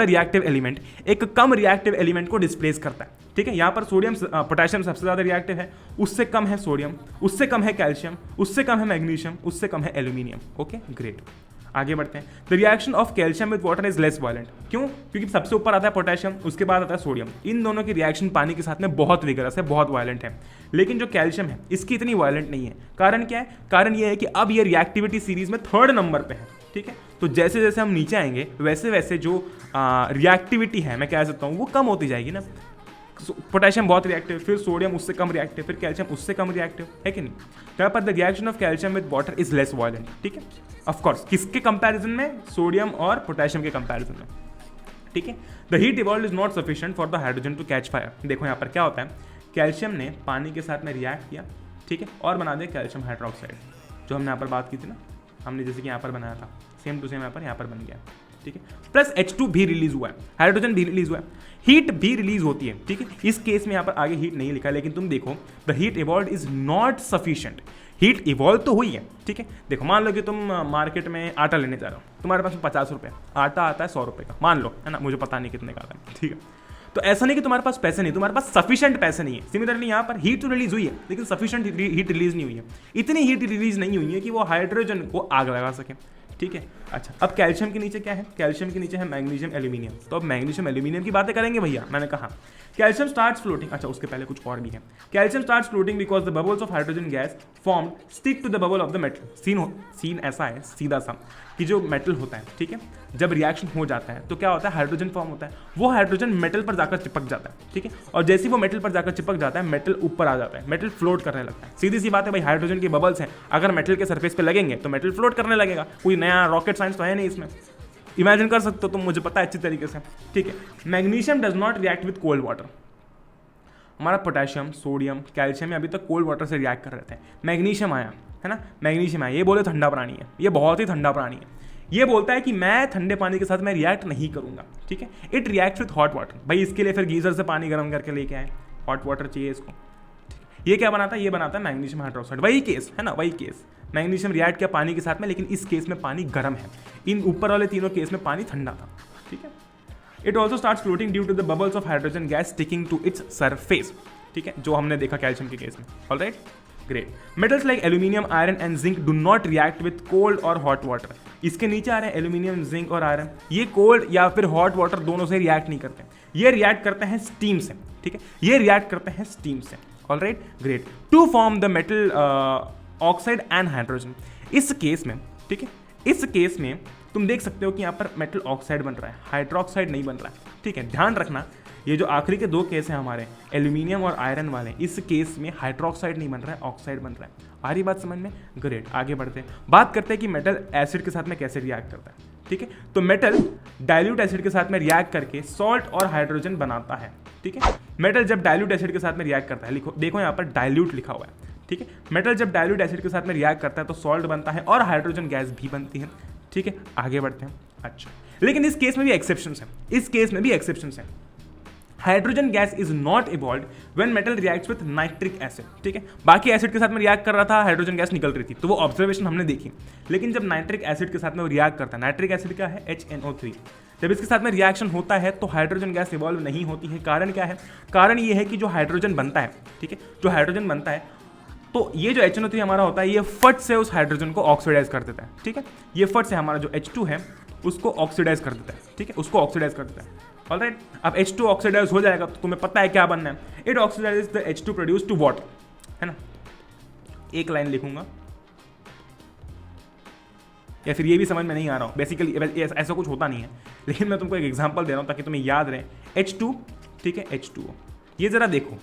रिएक्टिव एलिमेंट एक कम रिएक्टिव एलिमेंट को डिस्प्लेस करता है, ठीक है। यहाँ पर सोडियम पोटेशियम सबसे ज़्यादा रिएक्टिव है, उससे कम है सोडियम, उससे कम है कैल्शियम, उससे कम है मैग्नीशियम, उससे कम है एल्यूमिनियम, ओके ग्रेट। आगे बढ़ते हैं। The reaction of calcium with water is less violent. क्यों? क्योंकि सबसे ऊपर आता है पोटेशियम, उसके बाद आता है सोडियम। इन दोनों की रिएक्शन पानी के साथ में बहुत विगरस है, बहुत वायलेंट है। लेकिन जो कैल्शियम है इसकी इतनी वायलेंट नहीं है। कारण क्या है? कारण ये है कि अब ये रिएक्टिविटी सीरीज में 3rd नंबर पे है, ठीक है। तो जैसे जैसे हम नीचे आएंगे वैसे वैसे जो रिएक्टिविटी है, मैं कह सकता हूँ, वो कम होती जाएगी ना। पोटेशियम बहुत रिएक्टिव, फिर सोडियम उससे कम रिएक्टिव, फिर कैल्शियम उससे कम रिएक्टिव, है कि नहीं। तो यहाँ पर the reaction of calcium with water is less violent, ठीक है। ऑफ कोर्स किसके कंपैरिजन में? सोडियम और पोटेशियम के कंपैरिजन में, ठीक है। The heat evolve is not sufficient for the hydrogen to catch fire. देखो यहाँ पर क्या होता है, कैल्शियम ने पानी के साथ में रिएक्ट किया, ठीक है, और बना दिया कैल्शियम हाइड्रोक्साइड, जो हमने यहाँ पर बात की थी ना, हमने जैसे कि यहाँ पर बनाया था, सेम टू सेम यहाँ पर बन गया, ठीक है। प्लस H2 भी रिलीज हुआ है, हाइड्रोजन भी रिलीज हुआ है, हीट भी रिलीज होती है, ठीक है। इस केस में यहाँ पर आगे हीट नहीं लिखा, लेकिन तुम देखो the heat evolve is not sufficient. Heat evolve तो हुई है, ठीक है। देखो मान लो कि तुम मार्केट में आटा लेने जा रहे हो, तुम्हारे पास 50 रुपये, आटा आता है 100 रुपये का, मान लो, है ना, मुझे पता नहीं कितने का आता है, ठीक है। तो ऐसा नहीं कि तुम्हारे पास पैसे नहीं, तुम्हारे पास सफिशिएंट पैसे नहीं है। सिमिलरली यहाँ पर हीट तो रिलीज हुई है, लेकिन सफिशिएंट हीट रिलीज नहीं हुई है। इतनी हीट रिलीज नहीं हुई है कि वो हाइड्रोजन को आग लगा सके, ठीक है। अच्छा, अब कैल्शियम के नीचे क्या है? कैल्शियम के नीचे है मैग्नीशियम, एल्यूमिनियम। तो अब मैग्नीशियम एल्यूमिनियम की बातें करेंगे भैया, मैंने कहा कैल्शियम स्टार्ट्स फ्लोटिंग। अच्छा, उसके पहले कुछ और भी है। Calcium starts floating because the bubbles of hydrogen gas form stick to the bubble of the metal. Scene ऐसा है सीधा सा कि जो मेटल होता है, ठीक है, जब रिएक्शन हो जाता है तो क्या होता है, हाइड्रोजन फॉर्म होता है, वो हाइड्रोजन मेटल पर जाकर चिपक जाता है, ठीक है। और जैसे ही वो मेटल पर जाकर चिपक जाता है, मेटल ऊपर आ जाता है, मेटल फ्लोट करने लगता है। सीधी सी बात है भाई, हाइड्रोजन के बबल्स हैं, अगर मेटल के सरफेस पे लगेंगे तो मेटल फ्लोट करने लगेगा। कोई नया रॉकेट साइंस तो है नहीं इसमें, इमेजिन कर सकते हो तुम, मुझे पता है अच्छी तरीके से, ठीक है। Magnesium does not react with cold water. हमारा पोटेशियम, सोडियम, कैल्शियम अभी तक कोल्ड वाटर से रिएक्ट कर रहे थे। मैग्नीशियम आया, है ना, मैग्नीशियम आया, ये बोले ठंडा प्राणी है, ये बहुत ही ठंडा प्राणी है। ये बोलता है कि मैं ठंडे पानी के साथ मैं रिएक्ट नहीं करूंगा, ठीक है। It react with hot water. भाई इसके लिए फिर गीजर से पानी गर्म करके लेके आए, हॉट वाटर चाहिए इसको। ये क्या बनाता है? ये बनाता है मैग्नीशियम हाइड्रोक्साइड। वही केस है ना, वही केस। मैग्नीशियम रिएक्ट किया पानी के साथ में, लेकिन इस केस में पानी गर्म है, इन ऊपर वाले तीनों केस में पानी ठंडा था, ठीक है। It also starts floating due to the bubbles of hydrogen gas sticking to its surface, ठीक है, जो हमने देखा कैल्शियम के केस में। Alright, great. Metals like aluminium, iron and zinc do not react with cold और हॉट वाटर। इसके नीचे आ रहे हैं एल्यूमिनियम, जिंक और आयरन, ये कोल्ड या फिर हॉट वाटर दोनों से रिएक्ट नहीं करते, ये रिएक्ट करते हैं स्टीम से, ठीक है, ये रिएक्ट करते हैं स्टीम से। Alright, great. To form the metal oxide and hydrogen. इस केस में, ठीक है, इस केस में तुम देख सकते हो कि यहाँ पर मेटल ऑक्साइड बन रहा है, हाइड्रोक्साइड नहीं बन रहा है, ठीक है। ध्यान रखना, ये जो आखिरी के दो केस हैं हमारे एल्यूमिनियम और आयरन वाले, इस केस में हाइड्रोक्साइड नहीं बन रहा है, ऑक्साइड बन रहा है। आ रही बात समझ में? ग्रेट। आगे बढ़ते हैं, बात करते हैं कि मेटल एसिड के साथ में कैसे रिएक्ट करता है, ठीक है। तो मेटल डाइल्यूट एसिड के साथ में रिएक्ट करके सॉल्ट और हाइड्रोजन बनाता है, ठीक है। मेटल जब डाइल्यूट एसिड के साथ में रिएक्ट करता है, लिखो, देखो यहाँ पर डाइल्यूट लिखा हुआ है, ठीक है। मेटल जब डाइल्यूट एसिड के साथ में रिएक्ट करता है तो सॉल्ट बनता है और हाइड्रोजन गैस भी बनती है, ठीक है। आगे बढ़ते हैं। अच्छा, लेकिन इस केस में भी एक्सेप्शंस हैं, इस केस में भी एक्सेप्शंस हैं। Hydrogen gas is not evolve when metal reacts with nitric acid, ठीक है। बाकी एसिड के साथ में रिएक्ट कर रहा था, हाइड्रोजन गैस निकल रही थी, तो वो ऑब्जर्वेशन हमने देखी। लेकिन जब नाइट्रिक एसिड के साथ में वो रिएक्ट करता है, नाइट्रिक एसिड क्या है? HNO3, जब इसके साथ में रिएक्शन होता है तो हाइड्रोजन गैस इवॉल्व नहीं होती है। कारण क्या है? कारण ये है कि जो हाइड्रोजन बनता है, ठीक है, जो हाइड्रोजन बनता है, तो ये जो HNO3 हमारा होता है, ये फट से उस हाइड्रोजन को ऑक्सीडाइज कर देता है, ठीक है। ये फट से हमारा जो H2 है उसको ऑक्सीडाइज कर देता है, ठीक है, उसको ऑक्सीडाइज कर देता है। ऑलराइट, अब H2 ऑक्सीडाइज हो जाएगा तो तुम्हें पता है क्या बनना है, it oxidize the H2 produce to water, है ना। एक लाइन लिखूंगा, या फिर ये भी समझ में नहीं आ रहा हूँ, बेसिकली ऐसा कुछ होता नहीं है, लेकिन मैं तुमको एक एग्जांपल दे रहा हूँ ताकि तुम्हें याद रहे। H2, ठीक है, H2O, ये जरा देखो,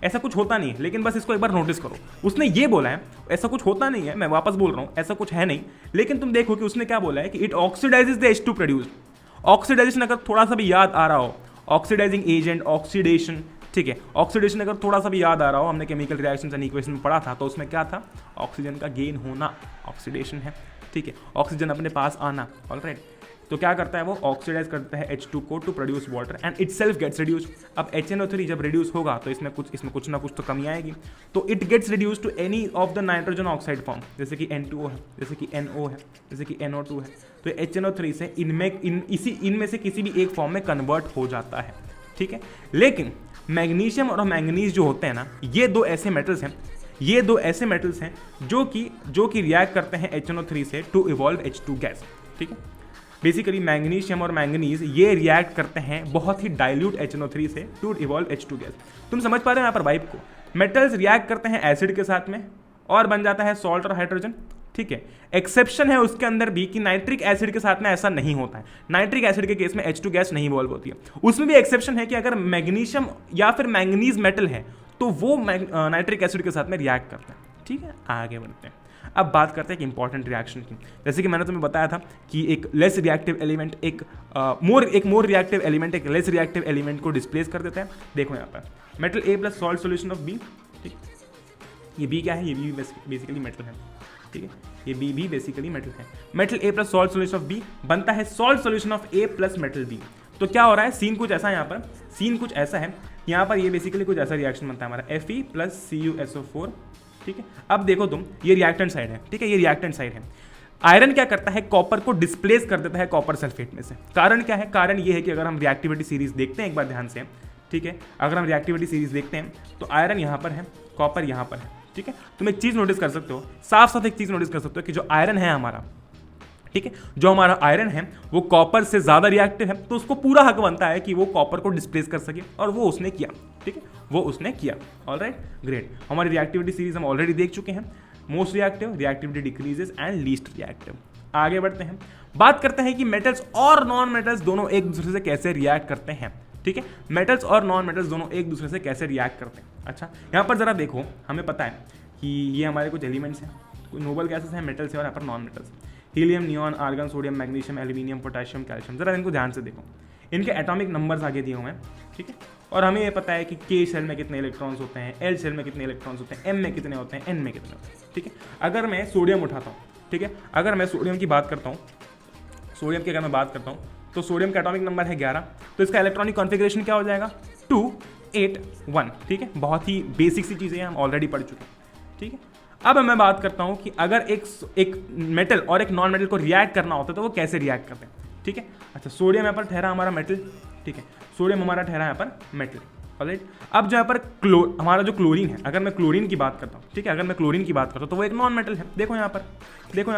ऐसा कुछ होता नहीं है, लेकिन बस इसको एक बार नोटिस करो। उसने ये बोला है ऐसा कुछ होता नहीं है, मैं वापस बोल रहा हूँ ऐसा कुछ है नहीं, लेकिन तुम देखो कि उसने क्या बोला है कि it oxidises the H2 produced. Oxidisation अगर थोड़ा सा भी याद आ रहा हो, ऑक्सीडाइजिंग एजेंट, ऑक्सीडेशन, ठीक है, ऑक्सीडेशन अगर थोड़ा सा भी याद आ रहा हो, हमने केमिकल रिएक्शंस एंड इक्वेशन में पढ़ा था, तो उसमें क्या था? ऑक्सीजन का गेन होना, ऑक्सीडेशन है, ठीक है, ऑक्सीजन अपने पास आना। ऑलराइट, तो क्या करता है वो? ऑक्सीडाइज करता है H2 को to produce water and itself gets reduce. अब HNO3 जब रिड्यूस होगा तो इसमें कुछ ना कुछ तो कमी आएगी, तो it gets reduce to any of the nitrogen oxide form, जैसे कि N2O है, जैसे कि NO है, जैसे कि NO2 है। तो HNO3 से इनमें से किसी भी एक फॉर्म में कन्वर्ट हो जाता है, ठीक है। लेकिन मैग्नीशियम और मैंगनीज जो होते हैं ना, ये दो ऐसे मेटल्स हैं जो कि रिएक्ट करते हैं HNO3 से टू इवॉल्व H2 गैस, ठीक है। बेसिकली मैग्नीशियम और मैंगनीज ये रिएक्ट करते हैं बहुत ही डाइल्यूट HNO3 से टू इवॉल्व H2 गैस। तुम समझ पा रहे हो यहाँ पर वाइब को? मेटल्स रिएक्ट करते हैं एसिड के साथ में और बन जाता है सॉल्ट और हाइड्रोजन, ठीक है। एक्सेप्शन है उसके अंदर भी कि नाइट्रिक एसिड के साथ में ऐसा नहीं होता है। नाइट्रिक एसिड के केस में H2 गैस नहीं इवॉल्व होती है। उसमें भी एक्सेप्शन है कि अगर मैग्नीशियम या फिर मैंगनीज मेटल है तो वो नाइट्रिक एसिड के साथ में रिएक्ट करता है, ठीक है। आगे बढ़ते हैं, अब बात करते हैं कि इंपॉर्टेंट रिएक्शन की। जैसे कि मैंने तुम्हें बताया था कि एक लेस रिएक्टिव एलिमेंट एक मोर रिएक्टिव एलिमेंट एक लेस रिएक्टिव एलिमेंट को डिस्प्लेस कर देता है। देखो यहाँ पर metal A plus salt solution of B, ठीक, ये B क्या है? ये B बेसिकली मेटल है, ठीक है, ये B भी बेसिकली मेटल है। Metal A plus salt solution of B बनता है salt solution of A plus metal B। तो क्या हो रहा है? सीन कुछ ऐसा है, यहाँ पर सीन कुछ ऐसा है, यहाँ पर ये बेसिकली कुछ ऐसा रिएक्शन बनता है हमारा Fe प्लस CuSO4, ठीक है। अब देखो तुम, ये रिएक्टेंट साइड है, ठीक है, ये रिएक्टेंट साइड है। आयरन क्या करता है? कॉपर को डिस्प्लेस कर देता है कॉपर सल्फेट में से। कारण क्या है? कारण ये है कि अगर हम रिएक्टिविटी सीरीज देखते हैं एक बार ध्यान से, ठीक है, अगर हम रिएक्टिविटी सीरीज देखते हैं तो आयरन यहाँ पर है, कॉपर यहाँ पर है, ठीक है। तुम एक चीज़ नोटिस कर सकते हो, साफ साफ एक चीज़ नोटिस कर सकते हो कि जो आयरन है हमारा, ठीक है, जो हमारा आयरन है वो कॉपर से ज़्यादा रिएक्टिव है, तो उसको पूरा हक बनता है कि वो कॉपर को डिस्प्लेस कर सके, और वो उसने किया, ठीक है, वो उसने किया। Alright, great. हमारी रिएक्टिविटी सीरीज हम ऑलरेडी देख चुके हैं, most reactive, reactivity decreases and least reactive. आगे बढ़ते हैं, बात करते हैं कि मेटल्स और नॉन मेटल्स दोनों एक दूसरे से कैसे रिएक्ट करते हैं, ठीक है। मेटल्स और नॉन मेटल्स दोनों एक दूसरे से कैसे रिएक्ट करते हैं। अच्छा, यहाँ पर जरा देखो, हमें पता है कि ये हमारे कुछ एलिमेंट्स हैं, कुछ नोबल गैसेस हैं, मेटल्स हैं, और यहाँ पर non metals, helium, neon, argon, sodium, magnesium, aluminium, potassium, calcium. जरा इनको ध्यान से देखो, इनके एटॉमिक नंबर्स आगे दिए हुए हैं, ठीक है, और हमें ये पता है कि K शेल में कितने इलेक्ट्रॉन्स होते हैं, L शेल में कितने इलेक्ट्रॉन्स होते हैं, M में कितने होते हैं, N में कितने होते हैं, ठीक है। अगर मैं सोडियम उठाता हूँ, ठीक है, अगर मैं सोडियम की बात करता हूँ, सोडियम की अगर मैं बात करता हूँ तो सोडियम का एटॉमिक नंबर है 11, तो इसका इलेक्ट्रॉनिक कॉन्फ़िगरेशन क्या हो जाएगा? 2, 8, 1, ठीक है। बहुत ही बेसिक सी चीज़ें हम ऑलरेडी पढ़ चुके हैं, ठीक है। अब मैं बात करता हूँ कि अगर एक मेटल और एक नॉन मेटल को रिएक्ट करना होता है तो वो कैसे रिएक्ट करते हैं, ठीक है। अच्छा, सोडियम यहाँ पर ठहरा हमारा मेटल, ठीक है, सोडियम हमारा ठहरा यहाँ पर मेटल, ऑलराइट। अब जो यहाँ पर हमारा जो क्लोरीन है, अगर मैं क्लोरीन की बात करता हूँ, ठीक है, अगर मैं क्लोरीन की बात करता हूँ तो वो एक नॉन मेटल है। देखो यहाँ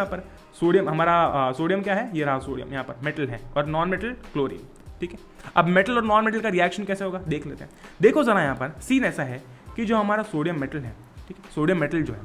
पर सोडियम, हमारा सोडियम क्या है, ये रहा सोडियम, यहाँ पर मेटल है, और नॉन मेटल क्लोरीन, ठीक है। अब मेटल और नॉन मेटल का रिएक्शन कैसे होगा देख लेते हैं। देखो जरा यहाँ पर सीन ऐसा है कि जो हमारा सोडियम मेटल है, ठीक है, सोडियम मेटल जो है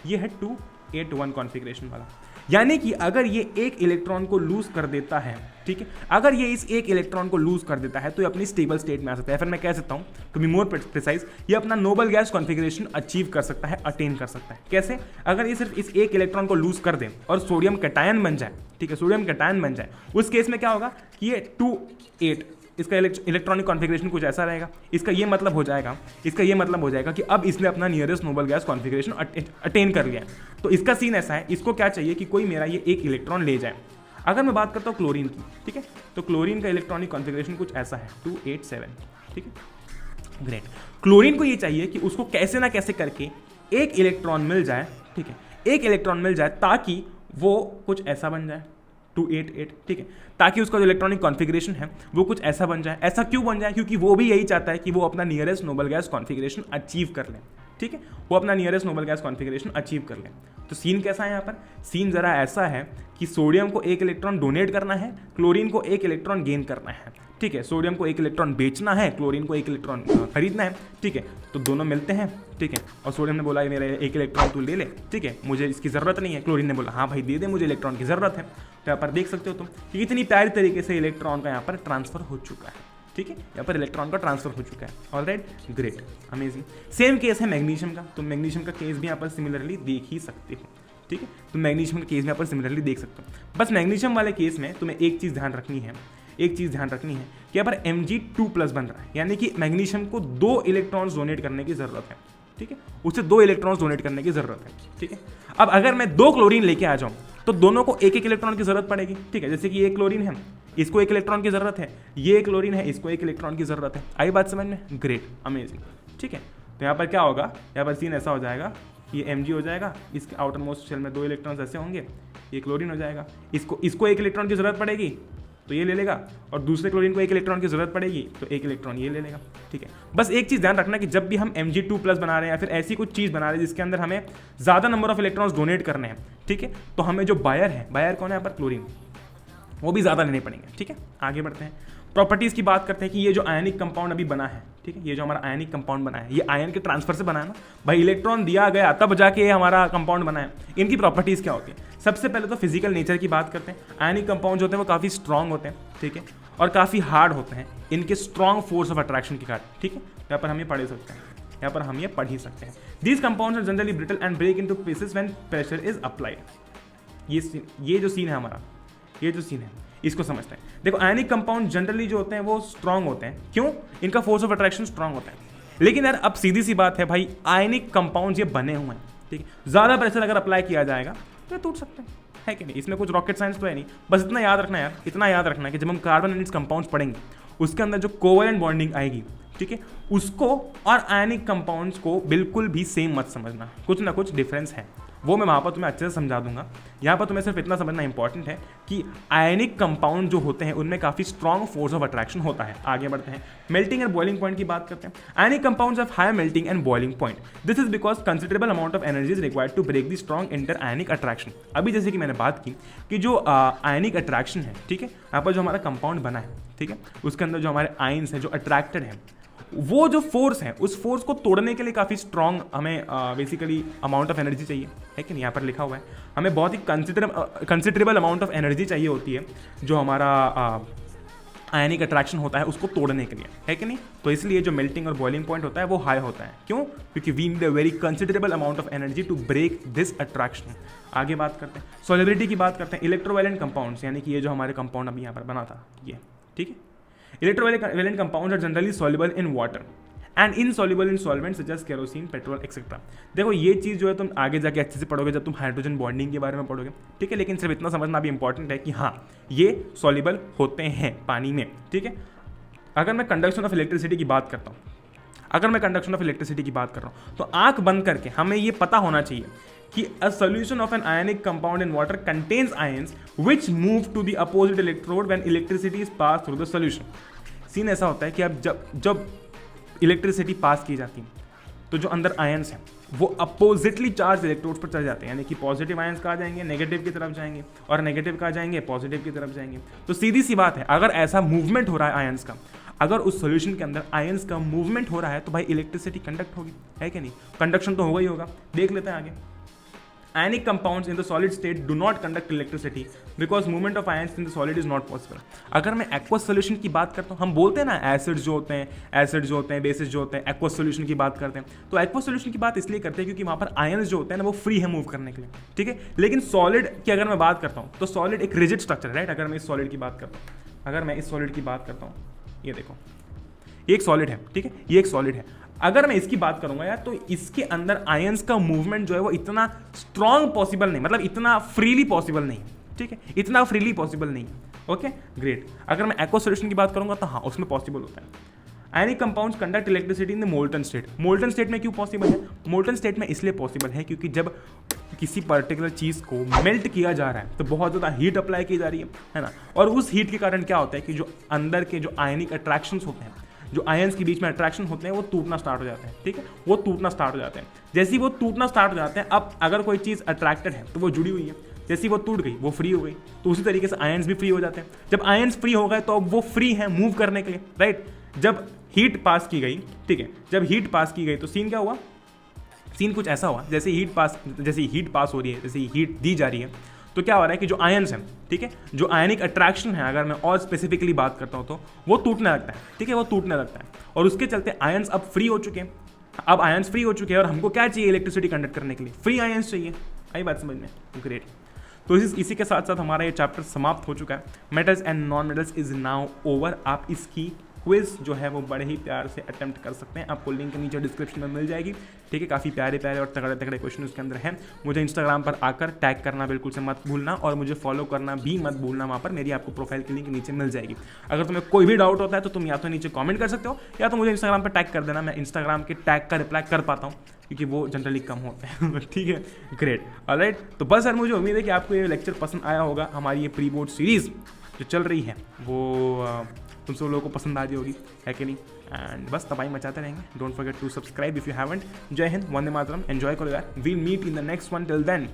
ये है 281 कॉन्फ़िगरेशन वाला, यानी कि अगर ये एक इलेक्ट्रॉन को लूज कर देता है, ठीक है, अगर ये इस एक इलेक्ट्रॉन को लूज कर देता है तो ये अपनी स्टेबल स्टेट में आ सकता है। फिर मैं कह सकता हूँ टू बी मोर प्रिसाइज, ये अपना नोबल गैस कॉन्फ़िगरेशन अचीव कर सकता है, अटेन कर सकता है। कैसे? अगर ये सिर्फ इस एक इलेक्ट्रॉन को लूज कर दे और सोडियम कैटायन बन जाए, ठीक है, सोडियम कैटायन बन जाए, उस केस में क्या होगा कि ये 2-8 इसका इलेक्ट्रॉनिक कॉन्फ़िगरेशन कुछ ऐसा रहेगा। इसका ये मतलब हो जाएगा कि अब इसने अपना nearest noble gas configuration attain कर लिया है। तो इसका सीन ऐसा है, इसको क्या चाहिए कि कोई मेरा ये एक इलेक्ट्रॉन ले जाए। अगर मैं बात करता हूँ क्लोरीन की, ठीक है, तो क्लोरीन का इलेक्ट्रॉनिक कॉन्फ़िगरेशन कुछ ऐसा है 287, ठीक है, ग्रेट। क्लोरीन को ये चाहिए कि उसको कैसे ना कैसे करके एक इलेक्ट्रॉन मिल जाए, ठीक है, एक इलेक्ट्रॉन मिल जाए ताकि वो कुछ ऐसा बन जाए 288, ठीक है, ताकि उसका जो इलेक्ट्रॉनिक कॉन्फ़िगरेशन है वो कुछ ऐसा बन जाए। ऐसा क्यों बन जाए? क्योंकि वो भी यही चाहता है कि वो अपना nearest noble gas configuration achieve कर ले, ठीक है, वो अपना nearest noble gas configuration achieve कर ले। तो सीन कैसा है यहाँ पर? सीन जरा ऐसा है कि सोडियम को एक इलेक्ट्रॉन डोनेट करना है, क्लोरीन को एक इलेक्ट्रॉन गेन करना है, ठीक है, सोडियम को एक इलेक्ट्रॉन बेचना है, क्लोरीन को एक इलेक्ट्रॉन खरीदना है, ठीक है। तो दोनों मिलते हैं, ठीक है, और सोडियम ने बोला मेरा एक इलेक्ट्रॉन तू ले ले, ठीक है, मुझे इसकी ज़रूरत नहीं है। क्लोरीन ने बोला हाँ भाई दे दे, मुझे इलेक्ट्रॉन की ज़रूरत है। तो यहाँ पर देख सकते हो तुम कि कितनी प्यारी तरीके से इलेक्ट्रॉन का यहाँ पर ट्रांसफर हो चुका है, ठीक है, यहाँ पर इलेक्ट्रॉन का ट्रांसफर हो चुका है। Alright, great, amazing. Same case है मैग्नीशियम का, तो मैग्नीशियम का केस भी यहाँ पर सिमिलरली देख ही सकते हो, ठीक है, तो मैग्नीशियम का केस भी यहाँ पर सिमिलरली देख सकते हो। बस मैग्नीशियम वाले केस में तुम्हें एक चीज़ ध्यान रखनी है कि यहाँ पर Mg2+ बन रहा है, यानी कि मैग्नीशियम को 2 इलेक्ट्रॉन्स डोनेट करने की ज़रूरत है, ठीक है, उसे 2 इलेक्ट्रॉन्स डोनेट करने की ज़रूरत है, ठीक है। अब अगर मैं 2 क्लोरीन लेके आ जाऊँ तो दोनों को एक एक इलेक्ट्रॉन की ज़रूरत पड़ेगी, ठीक है, जैसे कि ये क्लोरीन है, इसको एक इलेक्ट्रॉन की ज़रूरत है, ये क्लोरीन है, इसको एक इलेक्ट्रॉन की ज़रूरत है। आई बात समझ में? ग्रेट, अमेजिंग, ठीक है। तो यहाँ पर क्या होगा, यहाँ पर सीन ऐसा हो जाएगा, ये Mg हो जाएगा, इसके आउटर मोस्ट शेल में 2 इलेक्ट्रॉन्स ऐसे होंगे, ये क्लोरीन हो जाएगा, इसको एक इलेक्ट्रॉन की ज़रूरत पड़ेगी तो ये ले लेगा, और दूसरे क्लोरीन को एक इलेक्ट्रॉन की ज़रूरत पड़ेगी तो एक इलेक्ट्रॉन ये ले लेगा, ठीक है। बस एक चीज़ ध्यान रखना कि जब भी हम Mg2+ बना रहे हैं या फिर ऐसी कुछ चीज़ बना रहे हैं जिसके अंदर हमें ज़्यादा नंबर ऑफ इलेक्ट्रॉन्स डोनेट करने हैं, ठीक है, तो हमें जो बायर है, बायर कौन है यहाँ पर? क्लोरीन, वो भी ज़्यादा लेने पड़ेंगे, ठीक है। आगे बढ़ते हैं, प्रॉपर्टीज़ की बात करते हैं कि ये जो आयनिक कंपाउंड अभी बना है, ठीक है, ये जो हमारा आयनिक कंपाउंड बना है ये आयन के ट्रांसफर से बना है ना भाई, इलेक्ट्रॉन दिया गया तब जाके हमारा कंपाउंड बना है। इनकी प्रॉपर्टीज़ क्या होती है? सबसे पहले तो फिजिकल नेचर की बात करते हैं। आयनिक कंपाउंड जो होते हैं वो काफ़ी स्ट्रॉन्ग होते हैं, ठीक है, और काफ़ी हार्ड होते हैं इनके स्ट्रॉन्ग फोर्स ऑफ अट्रैक्शन के कारण, ठीक है। यहाँ पर हम ये पढ़ सकते हैं, यहाँ पर हम ये पढ़ ही सकते हैं। These compounds are generally brittle and break into pieces when pressure is applied. ये जो सीन है हमारा, ये जो सीन है इसको समझते हैं। देखो आयनिक कंपाउंड जनरली जो होते हैं वो स्ट्रॉन्ग होते हैं, क्यों? इनका फोर्स ऑफ अट्रैक्शन स्ट्रॉन्ग होता है। लेकिन यार अब सीधी सी बात है भाई, आयनिक कंपाउंड ये बने हुए हैं, ठीक है, ज़्यादा प्रेशर अगर अप्लाई किया जाएगा तो ये टूट सकते हैं, है कि नहीं? इसमें कुछ रॉकेट साइंस तो है नहीं। बस इतना याद रखना यार, इतना याद रखना कि जब हम कार्बन एंड इट्स कंपाउंड्स पढ़ेंगे उसके अंदर जो कोवलेंट बॉन्डिंग आएगी, ठीक है, उसको और आयनिक कंपाउंड्स को बिल्कुल भी सेम मत समझना, कुछ ना कुछ डिफरेंस है, वो मैं वहाँ पर तुम्हें अच्छे से समझा दूंगा। यहाँ पर तुम्हें सिर्फ इतना समझना इंपॉर्टेंट है कि आयनिक कंपाउंड जो होते हैं उनमें काफ़ी स्ट्रॉन्ग फोर्स ऑफ अट्रैक्शन होता है। आगे बढ़ते हैं, मेल्टिंग एंड बॉइलिंग पॉइंट की बात करते हैं। Ionic compounds have high melting and boiling point. This is because considerable amount of energy is required to break the strong inter ionic attraction. अभी जैसे कि मैंने बात की कि जो आयनिक अट्रैक्शन है, ठीक है, यहाँ पर जो हमारा कंपाउंड बना है, ठीक है, उसके अंदर जो हमारे आयन्स हैं जो अट्रैक्टेड हैं, वो जो फोर्स है उस फोर्स को तोड़ने के लिए काफ़ी स्ट्रॉन्ग हमें बेसिकली अमाउंट ऑफ एनर्जी चाहिए, है कि नहीं? यहाँ पर लिखा हुआ है हमें बहुत ही कंसिडरेबल अमाउंट ऑफ एनर्जी चाहिए होती है जो हमारा आयनिक अट्रैक्शन होता है उसको तोड़ने के लिए, है कि नहीं? तो इसलिए जो मेल्टिंग और बॉइलिंग पॉइंट होता है वो हाई होता है। क्यों? क्योंकि we need a very considerable amount of energy to break this attraction. आगे बात करते हैं, सॉल्युबिलिटी की बात करते हैं। इलेक्ट्रोवैलेंट कंपाउंड्स, यानी कि ये जो हमारे कंपाउंड अभी यहाँ पर बना था ये, ठीक है, electrovalent compounds are generally soluble in water and insoluble in solvents such as kerosene, petrol etcetera. देखो ये चीज़ जो है तुम आगे जाके अच्छे से पढ़ोगे जब तुम हाइड्रोजन बॉन्डिंग के बारे में पढ़ोगे, ठीक है, लेकिन सिर्फ इतना समझना भी इंपॉर्टेंट है कि हाँ ये सॉल्युबल होते हैं पानी में, ठीक है। अगर मैं कंडक्शन ऑफ इलेक्ट्रिसिटी की बात करता हूँ, तो आंख बंद करके हमें ये पता होना चाहिए कि a solution of an ionic compound in water contains ions which move to the opposite electrode when electricity is passed through the solution। Scene ऐसा होता है कि अब जब इलेक्ट्रिसिटी पास की जाती है तो जो अंदर आयंस हैं वो अपोजिटली चार्ज इलेक्ट्रोड्स पर चले जाते हैं, यानी कि पॉजिटिव आयंस कहाँ जाएंगे, नेगेटिव की तरफ जाएंगे, और नेगेटिव कहाँ जाएंगे, पॉजिटिव की तरफ जाएंगे। तो सीधी सी बात है, अगर ऐसा मूवमेंट हो रहा है आयंस का, अगर उस सॉल्यूशन के अंदर आयंस का मूवमेंट हो रहा है तो भाई इलेक्ट्रिसिटी कंडक्ट होगी, है कि नहीं? कंडक्शन तो होगा ही होगा। देख लेते हैं आगे। Ionic compounds in the solid state do not conduct electricity because movement of ions in the solid is not possible। अगर मैं aqueous solution की बात करता हूँ, हम बोलते हैं ना एसिड्स जो होते हैं, बेसिस जो होते हैं, aqueous solution की बात करते हैं, तो aqueous solution की बात इसलिए करते हैं क्योंकि वहाँ पर आयंस जो होते हैं ना वो फ्री है मूव करने के लिए, ठीक है। लेकिन सॉलिड की अगर मैं बात करता हूँ तो सॉलिड एक रिजिड स्ट्रक्चर है, राइट। अगर मैं इस सॉलिड की बात करता हूँ, ये देखो, ये एक सॉलिड है, ठीक है, ये एक सॉलिड है। अगर मैं इसकी बात करूंगा यार तो इसके अंदर आयंस का मूवमेंट जो है वो इतना स्ट्रॉन्ग पॉसिबल नहीं, मतलब इतना फ्रीली पॉसिबल नहीं, ठीक है, इतना फ्रीली पॉसिबल नहीं। Okay great. अगर मैं एक्वा सॉल्यूशन की बात करूंगा तो हाँ उसमें पॉसिबल होता है। Ionic compounds conduct electricity in the molten state. Molten state में क्यों पॉसिबल है? मोल्टन स्टेट में इसलिए पॉसिबल है क्योंकि जब किसी पर्टिकुलर चीज़ को मेल्ट किया जा रहा है तो बहुत ज़्यादा हीट अप्लाई की जा रही है ना, और उस हीट के कारण क्या होता है कि जो अंदर के जो आयनिक अट्रैक्शंस होते हैं, जो आयंस के बीच में अट्रैक्शन होते हैं, वो टूटना स्टार्ट हो जाते हैं, ठीक है, वो टूटना स्टार्ट हो जाते हैं। जैसे ही वो टूटना स्टार्ट हो जाते हैं, अब अगर कोई चीज़ अट्रैक्टेड है तो वो जुड़ी हुई है, जैसे ही वो टूट गई वो फ्री हो गई, तो उसी तरीके से आयंस भी फ्री हो जाते हैं। जब आयंस फ्री हो गए तो अब वो फ्री है मूव करने के लिए, राइट। जब हीट पास की गई, ठीक है, जब हीट पास की गई तो सीन क्या हुआ? सीन कुछ ऐसा हुआ, जैसे हीट पास हो रही है, जैसे हीट दी जा रही है तो क्या हो रहा है कि जो आयंस हैं, ठीक है, जो आयनिक अट्रैक्शन है, अगर मैं और स्पेसिफिकली बात करता हूँ तो वो टूटने लगता है, ठीक है, वो टूटने लगता है, और उसके चलते आयंस अब फ्री हो चुके हैं। अब आयंस फ्री हो चुके हैं और हमको क्या चाहिए इलेक्ट्रिसिटी कंडक्ट करने के लिए? फ्री आयंस चाहिए। आई बात समझ में? ग्रेट। तो इसी के साथ साथ हमारा ये चैप्टर समाप्त हो चुका है। Metals and non metals is now over. आप इसकी क्विज जो है वो बड़े ही प्यार से अटेम्प्ट कर सकते हैं, आपको लिंक नीचे डिस्क्रिप्शन में मिल जाएगी, ठीक है। काफ़ी प्यारे प्यारे और तगड़े तगड़े क्वेश्चन उसके अंदर हैं। मुझे इंस्टाग्राम पर आकर टैग करना बिल्कुल से मत भूलना, और मुझे फॉलो करना भी मत भूलना। वहाँ पर मेरी आपको प्रोफाइल की लिंक नीचे मिल जाएगी। अगर तुम्हें कोई भी डाउट होता है तो तुम या तो नीचे कॉमेंट कर सकते हो या तो मुझे इंस्टाग्राम पर टैग कर देना। मैं इंस्टाग्राम के टैग का रिप्लाई कर पाता हूँ क्योंकि वो जनरली कम होते हैं ठीक है, ग्रेट, ऑलराइट। तो बस यार मुझे उम्मीद है कि आपको ये लेक्चर पसंद आया होगा। हमारी ये प्री बोर्ड सीरीज़ जो चल रही है वो तुम सब लोगों को पसंद आ रही होगी, है कि नहीं? एंड बस तबाही मचाते रहेंगे। Don't forget to subscribe if you haven't. जय हिंद, वंदे मातरम, एंजॉय करो यार। We'll meet in the next one. Till then